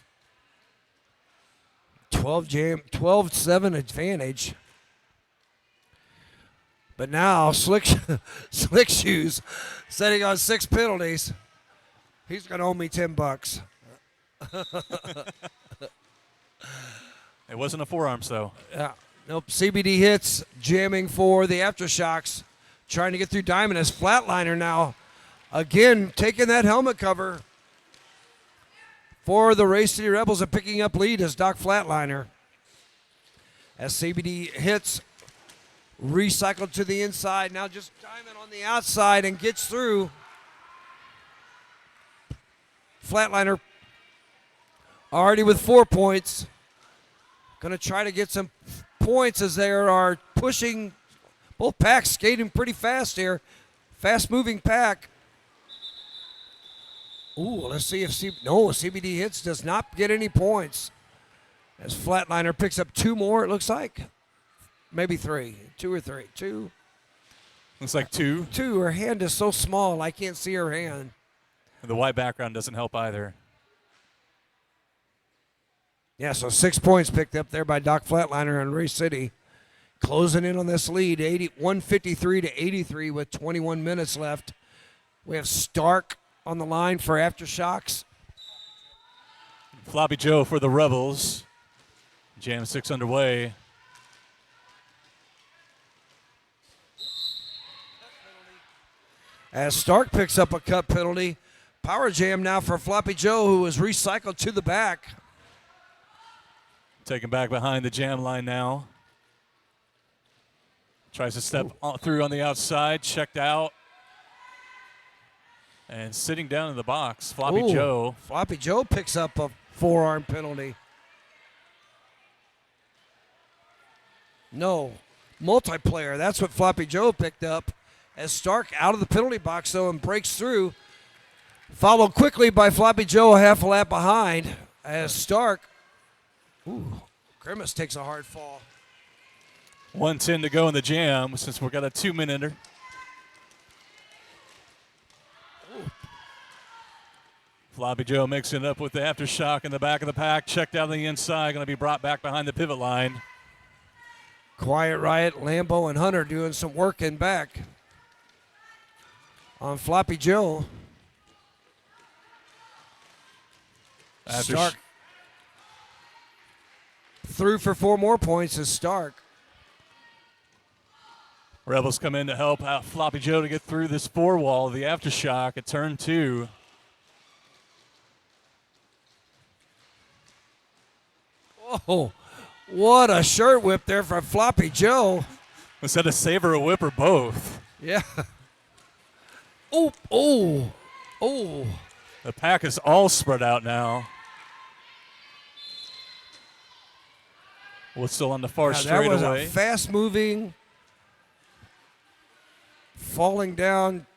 12-7 advantage. But now Slick Shoes setting on 6 penalties. He's going to owe me $10. It wasn't a forearm, so. Yeah. Nope. CBD hits, jamming for the Aftershocks. Trying to get through Diamond as Flatliner now. Again, taking that helmet cover for the Ray City Rebels and picking up lead as Doc Flatliner. As CBD hits, recycled to the inside. Now just Diamond on the outside and gets through. Flatliner already with 4 points. Going to try to get some points as they are pushing. Both packs skating pretty fast here. Fast-moving pack. Ooh, let's see if CBD hits does not get any points. As Flatliner picks up 2 more, it looks like. Maybe 3. 2 or 3. 2. Looks like 2. 2. Her hand is so small, I can't see her hand. The white background doesn't help either. Yeah, so 6 points picked up there by Doc Flatliner and Ray City. Closing in on this lead, 153-83 with 21 minutes left. We have Stark on the line for Aftershocks. Floppy Joe for the Rebels. Jam 6 underway. As Stark picks up a cut penalty. Power jam now for Floppy Joe, who was recycled to the back. Taken back behind the jam line now. Tries to step through on the outside, checked out. And sitting down in the box, Floppy Joe. Floppy Joe picks up a forearm penalty. No, multiplayer. That's what Floppy Joe picked up. As Stark out of the penalty box, though, and breaks through. Followed quickly by Floppy Joe a half a lap behind. As Stark, Grimace takes a hard fall. 1:10 to go in the jam since we've got a 2-minute. Floppy Joe mixing it up with the Aftershock in the back of the pack. Checked out on the inside. Going to be brought back behind the pivot line. Quiet Riot, Lambo, and Hunter doing some work in back on Floppy Joe. Stark through for 4 more points is Stark. Rebels come in to help out Floppy Joe to get through this 4 wall of the Aftershock at turn 2. Oh, what a shirt whip there from Floppy Joe. Was that a save or a whip or both? Yeah. Oh. The pack is all spread out now. Whistle on the far straightaway. That was a fast-moving, falling down.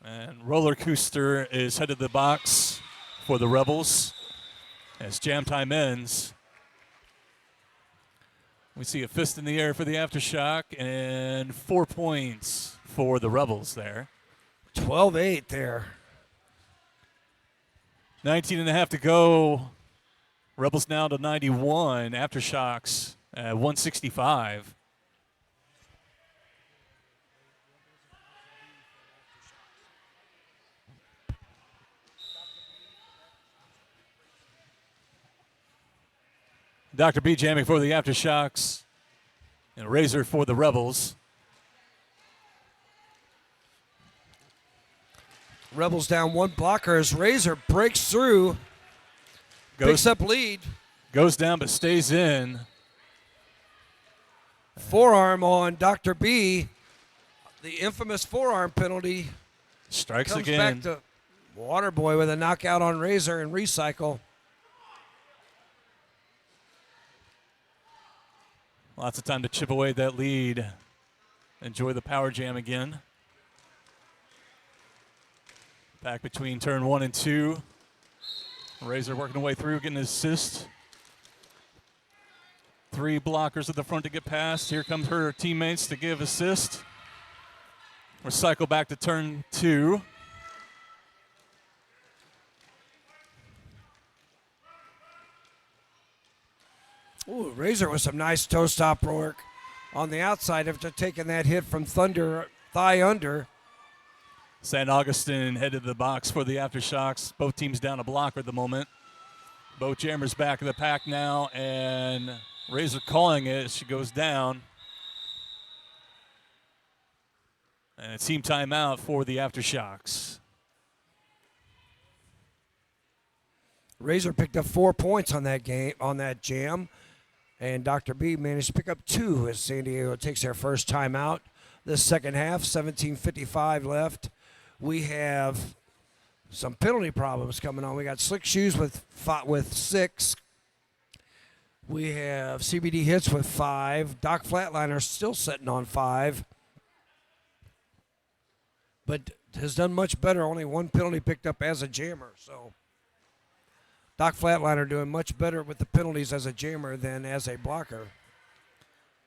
And Roller Coaster is headed to the box for the Rebels as jam time ends. We see a fist in the air for the Aftershock and 4 points for the Rebels there. 12-8 there. 19 and a half to go. Rebels now to 91. Aftershocks at 165. Dr. B jamming for the Aftershocks and Razor for the Rebels. Rebels down 1 blocker as Razor breaks through, picks up lead. Goes down but stays in. Forearm on Dr. B. The infamous forearm penalty. Strikes comes again. Back to Waterboy with a knockout on Razor and recycle. Lots of time to chip away at that lead. Enjoy the power jam again. Back between turn 1 and 2. Razor working away through, getting an assist. 3 blockers at the front to get past. Here comes her teammates to give assist. Recycle back to turn 2. Ooh, Razor with some nice toe stop work on the outside after taking that hit from Thunder, thigh under. St. Augustine headed to the box for the Aftershocks. Both teams down a blocker at the moment. Both jammers back in the pack now, and Razor calling it as she goes down. And a team timeout for the Aftershocks. Razor picked up 4 points on that game, on that jam, and Dr. B managed to pick up 2 as San Diego takes their first timeout. This second half, 17:55 left. We have some penalty problems coming on. We got Slick Shoes with 6. We have CBD Hits with 5. Doc Flatliner still sitting on 5. But has done much better. Only 1 penalty picked up as a jammer. So Doc Flatliner doing much better with the penalties as a jammer than as a blocker.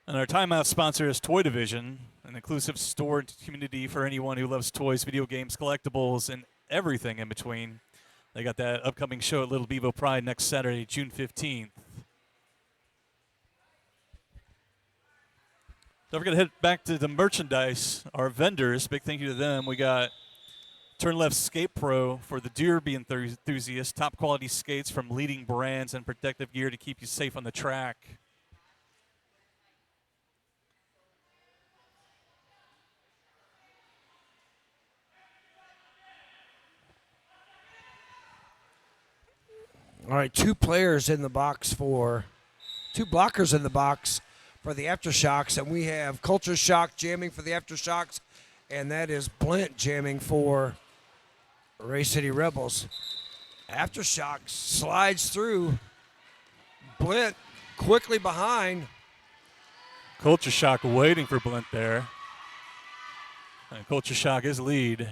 And our timeout sponsor is Toy Division, an inclusive store and community for anyone who loves toys, video games, collectibles, and everything in between. They got that upcoming show at Little Bevo Pride next Saturday, June 15th. Don't forget to head back to the merchandise, our vendors. Big thank you to them. We got Turn Left Skate Pro for the derby enthusiasts. Top quality skates from leading brands and protective gear to keep you safe on the track. All right, two blockers in the box for the Aftershocks, and we have Culture Shock jamming for the Aftershocks, and that is Blint jamming for Ray City Rebels. Aftershock slides through. Blint quickly behind. Culture Shock waiting for Blint there. And Culture Shock is lead.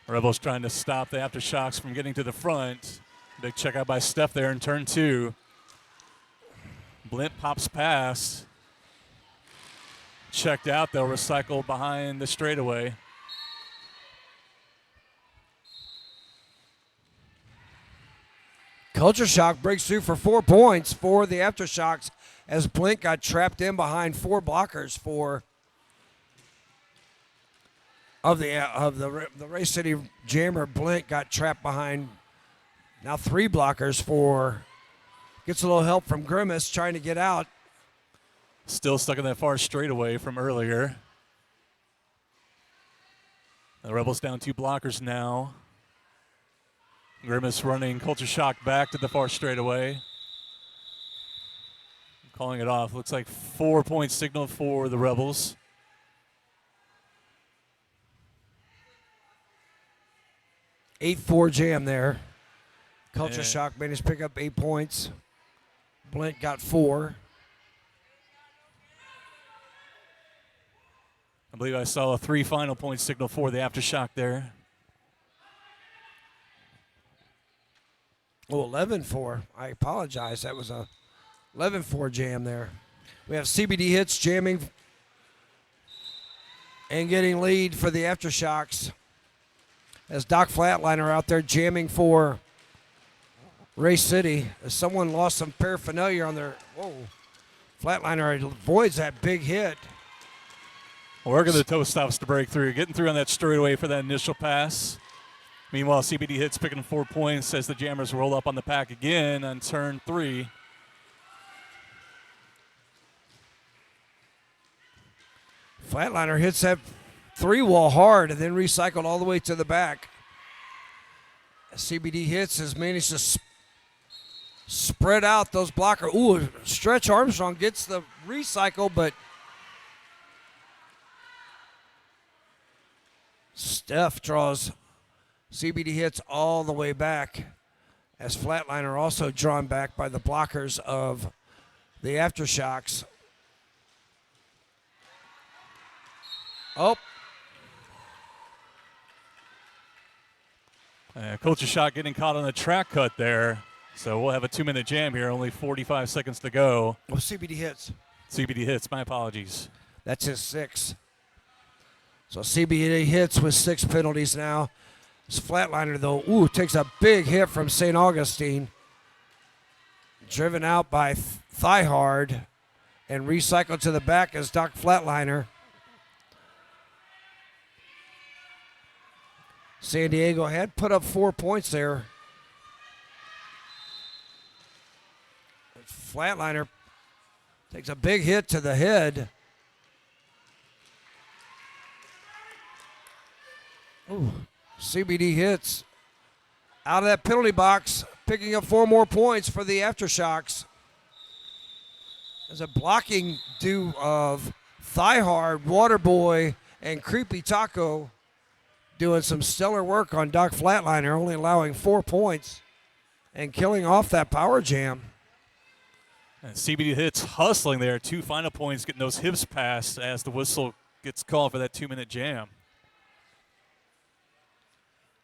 Rebels trying to stop the Aftershocks from getting to the front. Big check out by Steph there in turn 2. Blint pops past. Checked out, they'll recycle behind the straightaway. Culture Shock breaks through for 4 points for the Aftershocks as Blint got trapped in behind 4 blockers of the Ray City Jammer. Blint got trapped behind now 3 blockers gets a little help from Grimace trying to get out. Still stuck in that far straightaway from earlier. The Rebels down 2 blockers now. Grimace running Culture Shock back to the far straightaway. Calling it off. Looks like 4-point signal for the Rebels. (8-4) jam there. Culture Yeah. Shock managed to pick up 8 points. Blint got 4. I believe I saw a 3 final point signal for the Aftershock there. Oh, 11-4. I apologize. That was a 11-4 jam there. We have CBD Hits jamming and getting lead for the Aftershocks as Doc Flatliner out there jamming for Ray City. As someone lost some paraphernalia on their... Whoa. Flatliner avoids that big hit. Working the toe stops to break through. Getting through on that straightaway for that initial pass. Meanwhile, CBD Hits picking 4 points as the Jammers roll up on the pack again on turn 3. Flatliner hits that 3-wall hard and then recycled all the way to the back. CBD Hits has managed to spread out those blockers. Ooh, Stretch Armstrong gets the recycle, but Steph draws CBD Hits all the way back as Flatliner also drawn back by the blockers of the Aftershocks. Oh. Culture Shock getting caught on the track cut there. So we'll have a 2-minute jam here, only 45 seconds to go. Oh, CBD Hits. CBD Hits, my apologies. That's his 6. So CBD Hits with 6 penalties now. This Flatliner, though, takes a big hit from St. Augustine. Driven out by Thigh Hard and recycled to the back as Doc Flatliner. San Diego had put up 4 points there. Flatliner takes a big hit to the head. Ooh, CBD Hits out of that penalty box, picking up 4 more points for the Aftershocks. There's a blocking due of Thigh Hard, Waterboy, and Creepy Taco doing some stellar work on Doc Flatliner, only allowing 4 points and killing off that power jam. And CBD Hits hustling there. 2 final points, getting those hips passed as the whistle gets called for that 2-minute jam.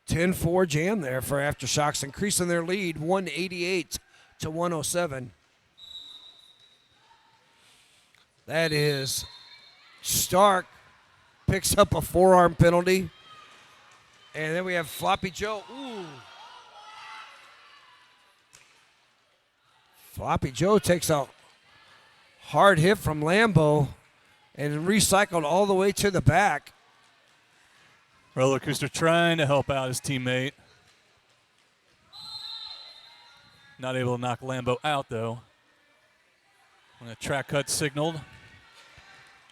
10-4 jam there for Aftershocks, increasing their lead 188 to 107. That is Stark picks up a forearm penalty. And then we have Floppy Joe. Ooh. Floppy Joe takes a hard hit from Lambeau and recycled all the way to the back. Roller Coaster trying to help out his teammate. Not able to knock Lambeau out, though. When a track cut signaled.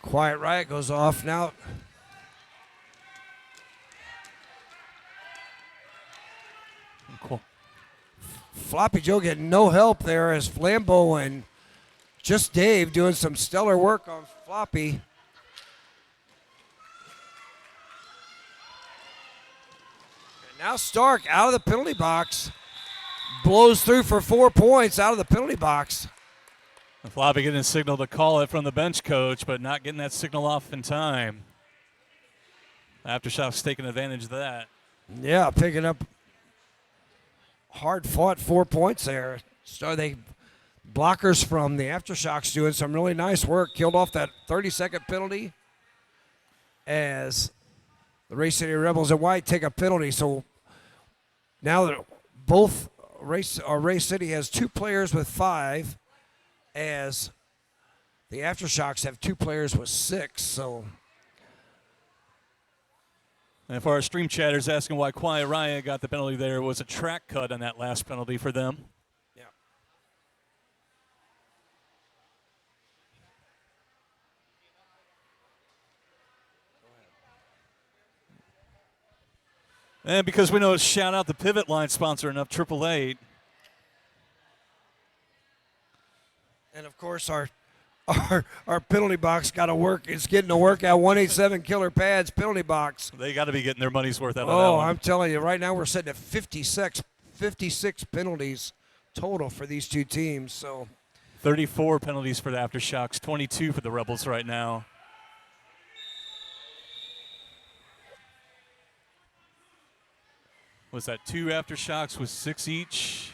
Quiet Riot goes off now. Cool. Floppy Joe getting no help there as Lambeau and just Dave doing some stellar work on Floppy. And now Stark out of the penalty box. Blows through for 4 points out of the penalty box. Floppy getting a signal to call it from the bench coach, but not getting that signal off in time. Aftershock's taking advantage of that. Yeah, picking up hard fought 4 points there. So they blockers from the Aftershocks doing some really nice work. Killed off that 30-second penalty as the Race City Rebels in white take a penalty. So now that both Race City has 2 players with 5, as the Aftershocks have 2 players with 6. So, and for our stream chatters asking why Quiet Riot got the penalty there, was a track cut on that last penalty for them. yeah. And because we know it's shout out the Pivot Line sponsor enough, 888. And of course, our penalty box got to work. It's getting to work at 187 Killer Pads penalty box. They got to be getting their money's worth out of that Oh, one. I'm telling you, right now we're sitting at 56 penalties total for these 2 teams. So 34 penalties for the Aftershocks, 22 for the Rebels right now. Was that 2 Aftershocks with 6 each?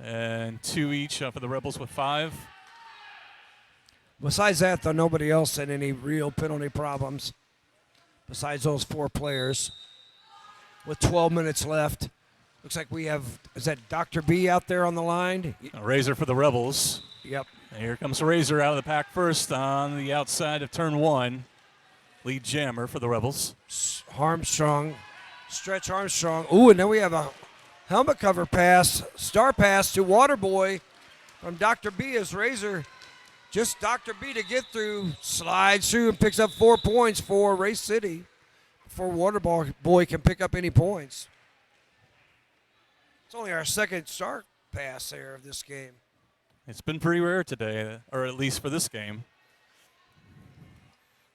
And 2 each for the Rebels with 5. besides that, though, nobody else had any real penalty problems besides those 4 players. With 12 minutes left, looks like we have, is that Dr. B out there on the line? A Razor for the Rebels. Yep. And here comes Razor out of the pack first on the outside of turn 1. Lead jammer for the Rebels. Armstrong, Stretch Armstrong. Ooh, and then we have a helmet cover pass, star pass to Waterboy from Dr. B as Razor. Just Dr. B to get through, slides through and picks up 4 points for Race City before Waterboy can pick up any points. It's only our second star pass there of this game. It's been pretty rare today, or at least for this game.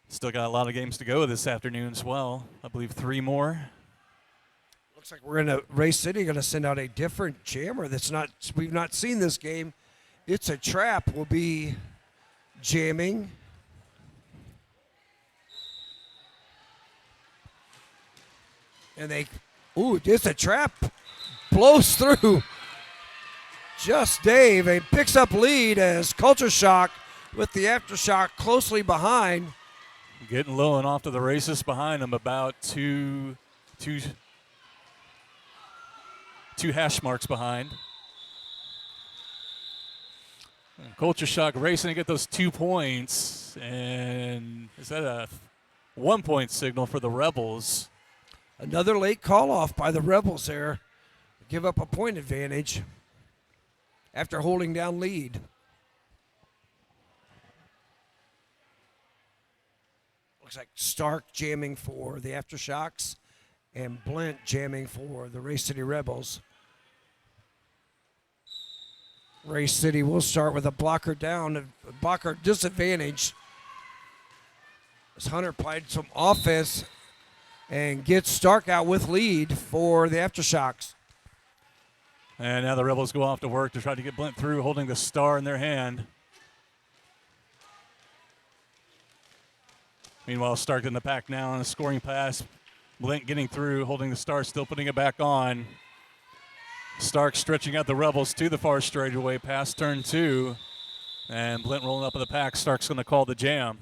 Still got a lot of games to go this afternoon as well. I believe 3 more. Looks like we're in a Race City going to send out a different jammer we've not seen this game. It's a Trap will be jamming. And it's a Trap. Blows through just Dave and picks up lead as Culture Shock with the Aftershock closely behind. Getting low and off to the races behind them, about two hash marks behind. And Culture Shock racing to get those 2 points. And is that a 1 point signal for the Rebels? Another late call off by the Rebels there. Give up a point advantage after holding down lead. Looks like Stark jamming for the Aftershocks and Blint jamming for the Race City Rebels. Race City will start with a blocker down, a blocker disadvantage. As Hunter played some offense and gets Stark out with lead for the Aftershocks. And now the Rebels go off to work to try to get Blint through, holding the star in their hand. Meanwhile, Stark in the pack now on a scoring pass. Blint getting through, holding the star, still putting it back on. Stark stretching out the Rebels to the far straightaway past turn 2. And Blint rolling up in the pack. Stark's going to call the jam.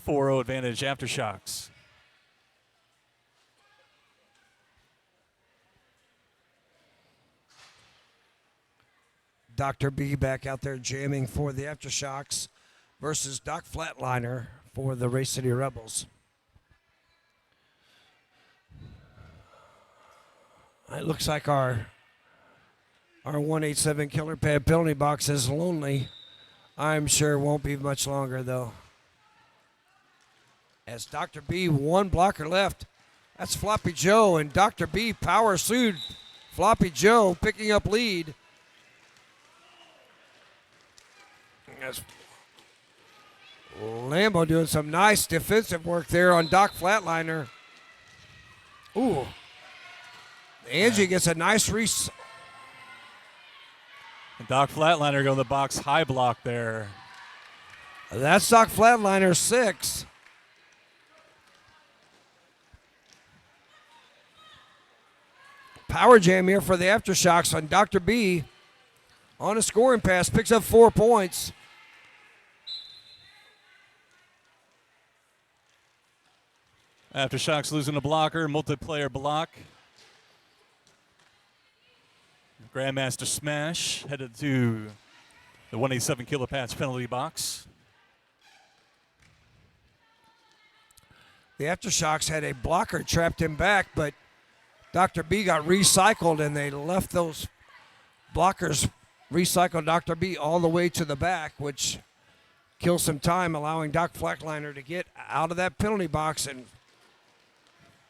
4-0 advantage Aftershocks. Dr. B back out there jamming for the Aftershocks versus Doc Flatliner for the Race City Rebels. It looks like our 187 Killer Pad penalty box is lonely. I'm sure it won't be much longer, though. As Dr. B, one blocker left. That's Floppy Joe, and Dr. B power sued Floppy Joe, picking up lead. As Lambo doing some nice defensive work there on Doc Flatliner. Ooh. Angie gets a nice And Doc Flatliner going to the box high block there. That's Doc Flatliner 6. Power jam here for the Aftershocks on Dr. B. On a scoring pass, picks up 4 points. Aftershocks losing a blocker, multiplayer block. Grandmaster Smash headed to the 187 Killer Patch penalty box. The Aftershocks had a blocker trapped him back, but Dr. B got recycled, and they left those blockers, recycled Dr. B all the way to the back, which kills some time, allowing Doc Flatliner to get out of that penalty box. And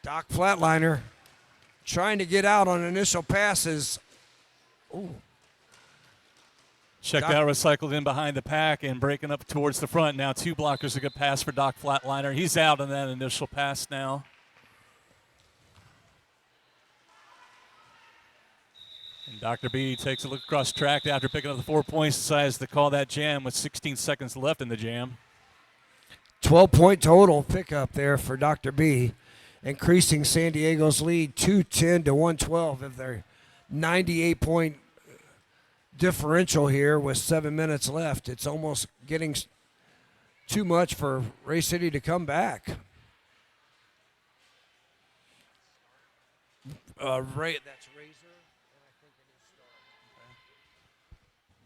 Doc Flatliner trying to get out on initial passes. Ooh. Checked out, recycled in behind the pack and breaking up towards the front. Now 2 blockers, a good pass for Doc Flatliner. He's out on that initial pass now. And Dr. B takes a look across track after picking up the 4 points, decides to call that jam with 16 seconds left in the jam. 12-point total pickup there for Dr. B, increasing San Diego's lead 210 to 112 of their 98-point differential here with 7 minutes left. It's almost getting too much for Race City to come back. That's Razor.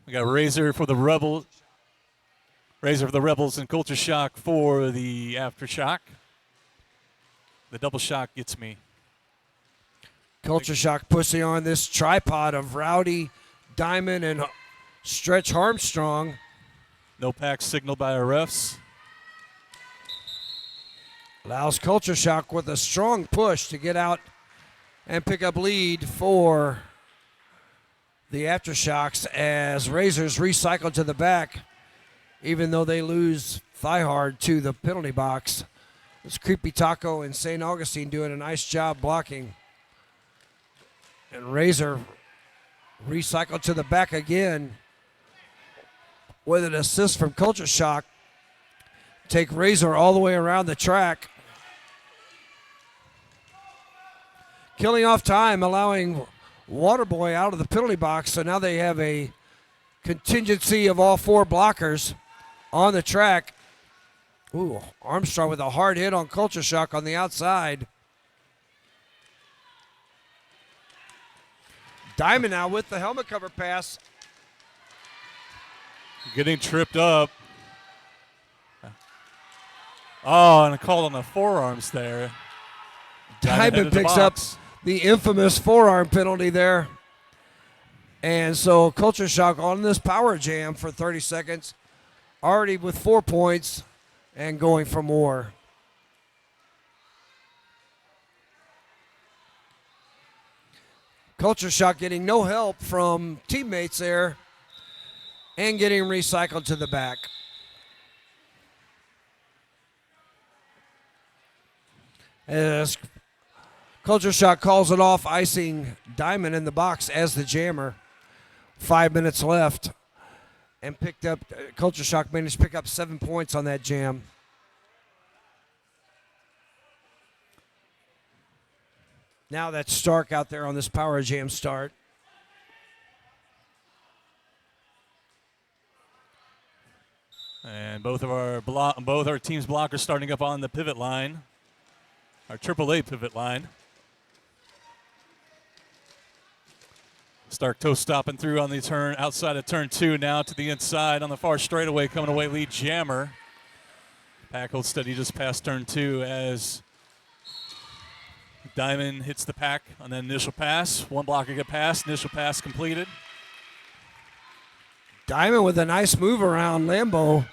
We got Razor for the Rebels. Razor for the Rebels and Culture Shock for the Aftershock. The double shock gets me. Culture Shock pushing on this tripod of Rowdy, Diamond, and Stretch Armstrong. No pack signal by our refs. Allows Culture Shock with a strong push to get out and pick up lead for the Aftershocks as Razors recycle to the back, even though they lose Thighhard to the penalty box. It's Creepy Taco and St. Augustine doing a nice job blocking. And Razor recycled to the back again with an assist from Culture Shock. Take Razor all the way around the track. Killing off time, allowing Waterboy out of the penalty box. So now they have a contingency of all 4 blockers on the track. Ooh, Armstrong with a hard hit on Culture Shock on the outside. Diamond now with the helmet cover pass. Getting tripped up. Oh, and a call on the forearms there. Diamond picks up the infamous forearm penalty there. And so Culture Shock on this power jam for 30 seconds. Already with 4 points and going for more. Culture Shock getting no help from teammates there and getting recycled to the back. As Culture Shock calls it off, icing Diamond in the box as the jammer. 5 minutes left. And picked up, Culture Shock managed to pick up 7 points on that jam. Now that's Stark out there on this power jam start. And both our teams' blockers starting up on the pivot line, our AAA pivot line. Stark toe stopping through on the turn outside of turn 2 now to the inside on the far straightaway, coming away lead Jammer. Pack holds steady just past turn 2 as Diamond hits the pack on that initial pass. One blocker get past, initial pass completed. Diamond with a nice move around Lambeau.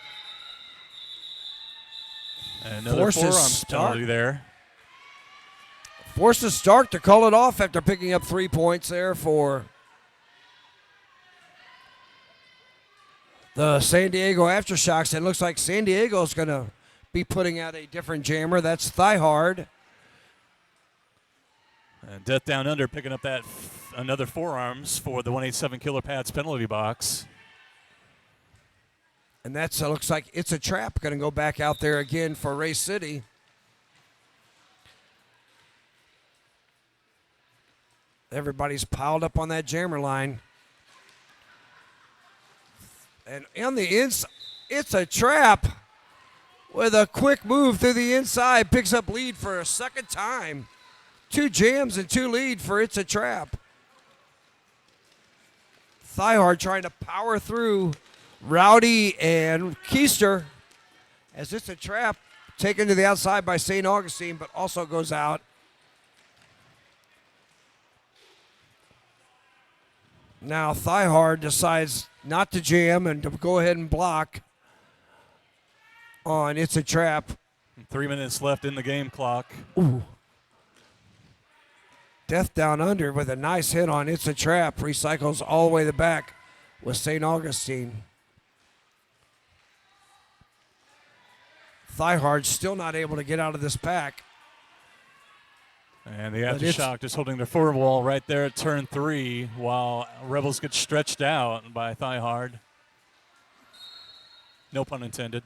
And another forearm penalty there. Forces Stark to call it off after picking up 3 points there for the San Diego Aftershocks. It looks like San Diego's going to be putting out a different jammer. That's Thigh Hard. And Death Down Under picking up that another forearms for the 187 Killer Pads penalty box. And that looks like It's a Trap going to go back out there again for Race City. Everybody's piled up on that jammer line. And on the inside, It's a Trap with a quick move through the inside. Picks up lead for a second time. 2 jams and 2 lead for It's a Trap. Thigh Hard trying to power through Rowdy and Keister as It's a Trap taken to the outside by St. Augustine, but also goes out. Now Thigh Hard decides not to jam and to go ahead and block on It's a Trap. 3 minutes left in the game clock. Ooh. Death Down Under with a nice hit on It's a Trap. Recycles all the way to the back with St. Augustine. Thigh Hard still not able to get out of this pack. And the Aftershock just holding their forward wall right there at turn 3 while Rebels get stretched out by Thigh Hard. No pun intended.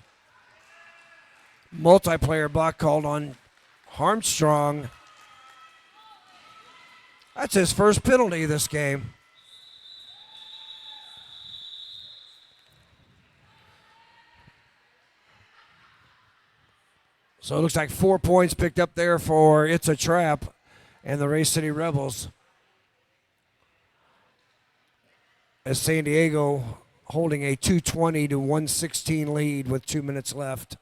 Multiplayer block called on Armstrong. That's his first penalty this game. So it looks like 4 points picked up there for It's a Trap and the Race City Rebels. As San Diego holding a 220 to 116 lead with 2 minutes left.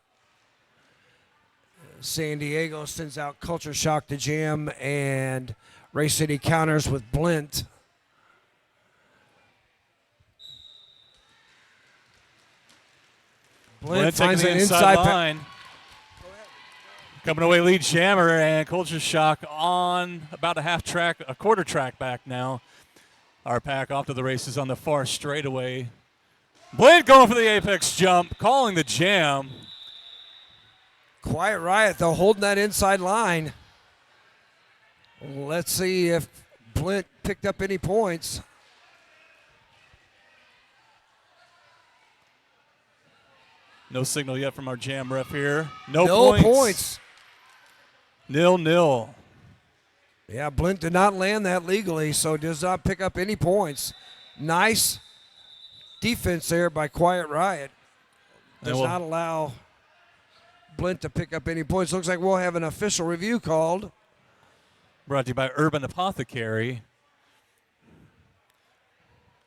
San Diego sends out Culture Shock to jam, and Race City counters with Blint. Blint finds an inside line. Coming away lead Jammer, and Culture Shock on about a quarter track back now. Our pack off to the races on the far straightaway. Blint going for the apex jump, calling the jam. Quiet Riot, though, holding that inside line. Let's see if Blint picked up any points. No signal yet from our jam ref here. No points. 0-0. Yeah, Blint did not land that legally, so does not pick up any points. Nice defense there by Quiet Riot. Does not allow Blint to pick up any points. Looks like we'll have an official review called. Brought to you by Urban Apothecary.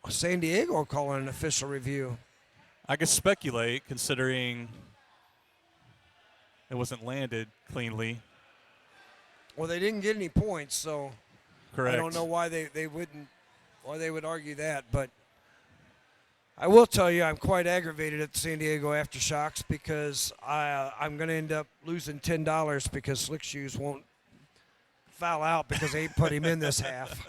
San Diego calling an official review. I could speculate, considering it wasn't landed cleanly. Well, they didn't get any points, so correct. I don't know why they would argue that, but I will tell you I'm quite aggravated at the San Diego Aftershocks because I'm going to end up losing $10 because Slick Shoes won't foul out because they put him in this half.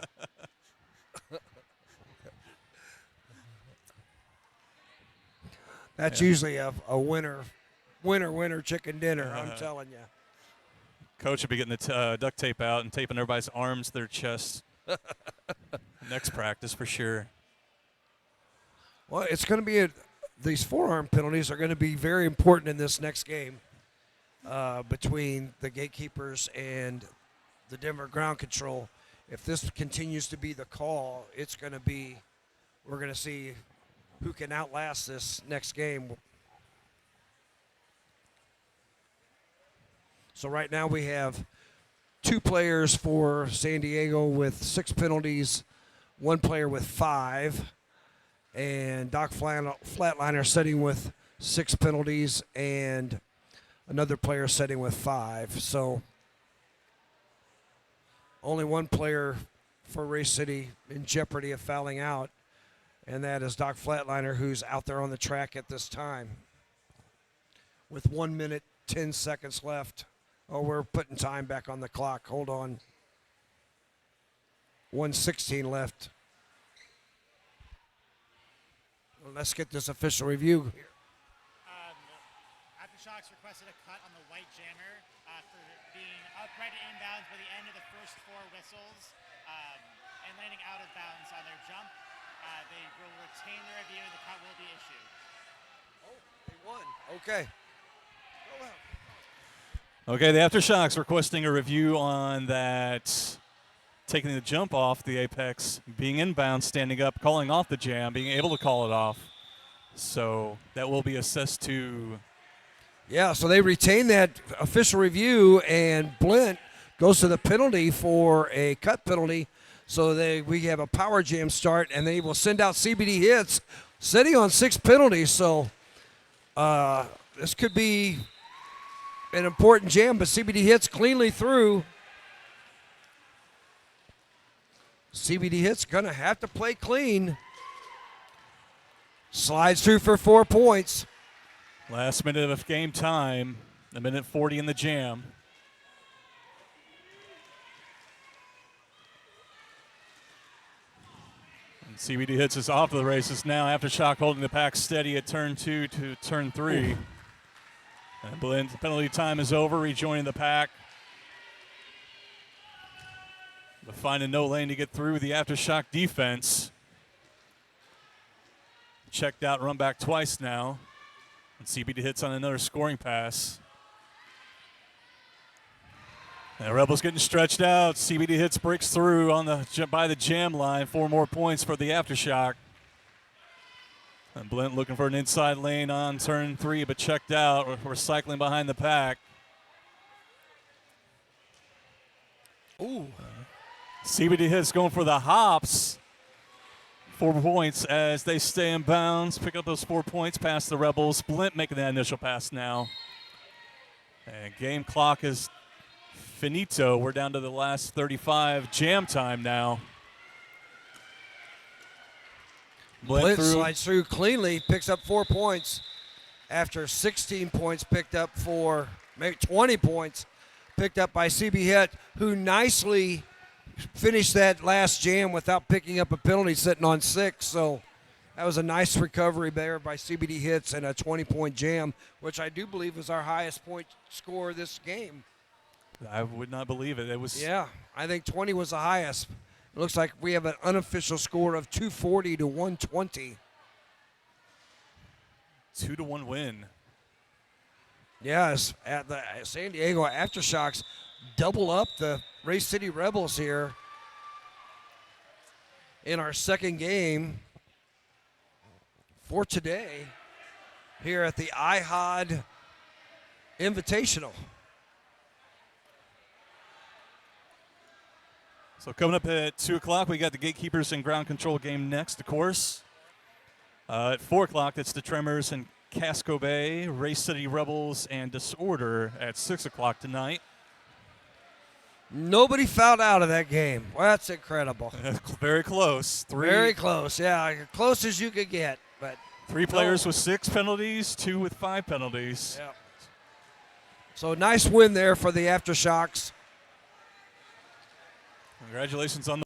That's usually a winner chicken dinner, I'm telling you. Coach will be getting the duct tape out and taping everybody's arms to their chests. Next practice for sure. Well, it's going to be these forearm penalties are going to be very important in this next game between the Gatekeepers and the Denver Ground Control. If this continues to be the call, it's going to be, we're going to see who can outlast this next game. So right now we have 2 players for San Diego with 6 penalties, one player with 5, and Doc Flatliner sitting with 6 penalties, and another player sitting with 5. So only one player for Race City in jeopardy of fouling out, and that is Doc Flatliner, who's out there on the track at this time with 1 minute, 10 seconds left. Oh, we're putting time back on the clock. Hold on. 1:16 left. Well, let's get this official review here. Aftershocks requested a cut on the white jammer for being upright and inbounds by the end of the first 4 whistles and landing out of bounds on their jump. They will retain the review. The cut will be issued. Oh, they won. Okay. Go out. Okay, the Aftershocks requesting a review on that, taking the jump off the apex, being inbound, standing up, calling off the jam, being able to call it off. So that will be assessed to. Yeah, so they retain that official review, and Blint goes to the penalty for a cut penalty. So we have a power jam start, and they will send out CBD hits, sitting on 6 penalties. So this could be an important jam, but CBD hits cleanly through. CBD hits going to have to play clean. Slides through for 4 points. Last minute of game time, a minute 40 in the jam. And CBD hits us off to the races now. Aftershock holding the pack steady at turn 2 to turn 3. And Blint's penalty time is over, rejoining the pack. But finding no lane to get through the Aftershock defense. Checked out, run back twice now. And CBD hits on another scoring pass. And Rebels getting stretched out. CBD hits, breaks through by the jam line. 4 more points for the Aftershock. And Blint looking for an inside lane on turn 3, but checked out. We're cycling behind the pack. Ooh. CBD hits going for the hops. 4 points as they stay in bounds. Pick up those 4 points past the Rebels. Blint making that initial pass now. And game clock is finito. We're down to the last 35 jam time now. Blint slides through cleanly, picks up 4 points after 16 points picked up for, maybe 20 points picked up by CB Hit, who nicely finished that last jam without picking up a penalty, sitting on 6. So that was a nice recovery there by CBD Hits and a 20-point jam, which I do believe is our highest point score this game. I would not believe it. It was. Yeah, I think 20 was the highest. It looks like we have an unofficial score of 240 to 120. 2-1 win. Yes, at the San Diego Aftershocks double up the Race City Rebels here in our second game for today here at the iHod Invitational. So coming up at 2 o'clock, we got the Gatekeepers and Ground Control game next, of course. At 4 o'clock, it's the Tremors and Casco Bay, Race City Rebels and Disorder at 6 o'clock tonight. Nobody fouled out of that game. Well, that's incredible. Very close. Very close, yeah, close as you could get. But 3 players with 6 penalties, 2 with 5 penalties. Yeah. So nice win there for the Aftershocks. Congratulations on the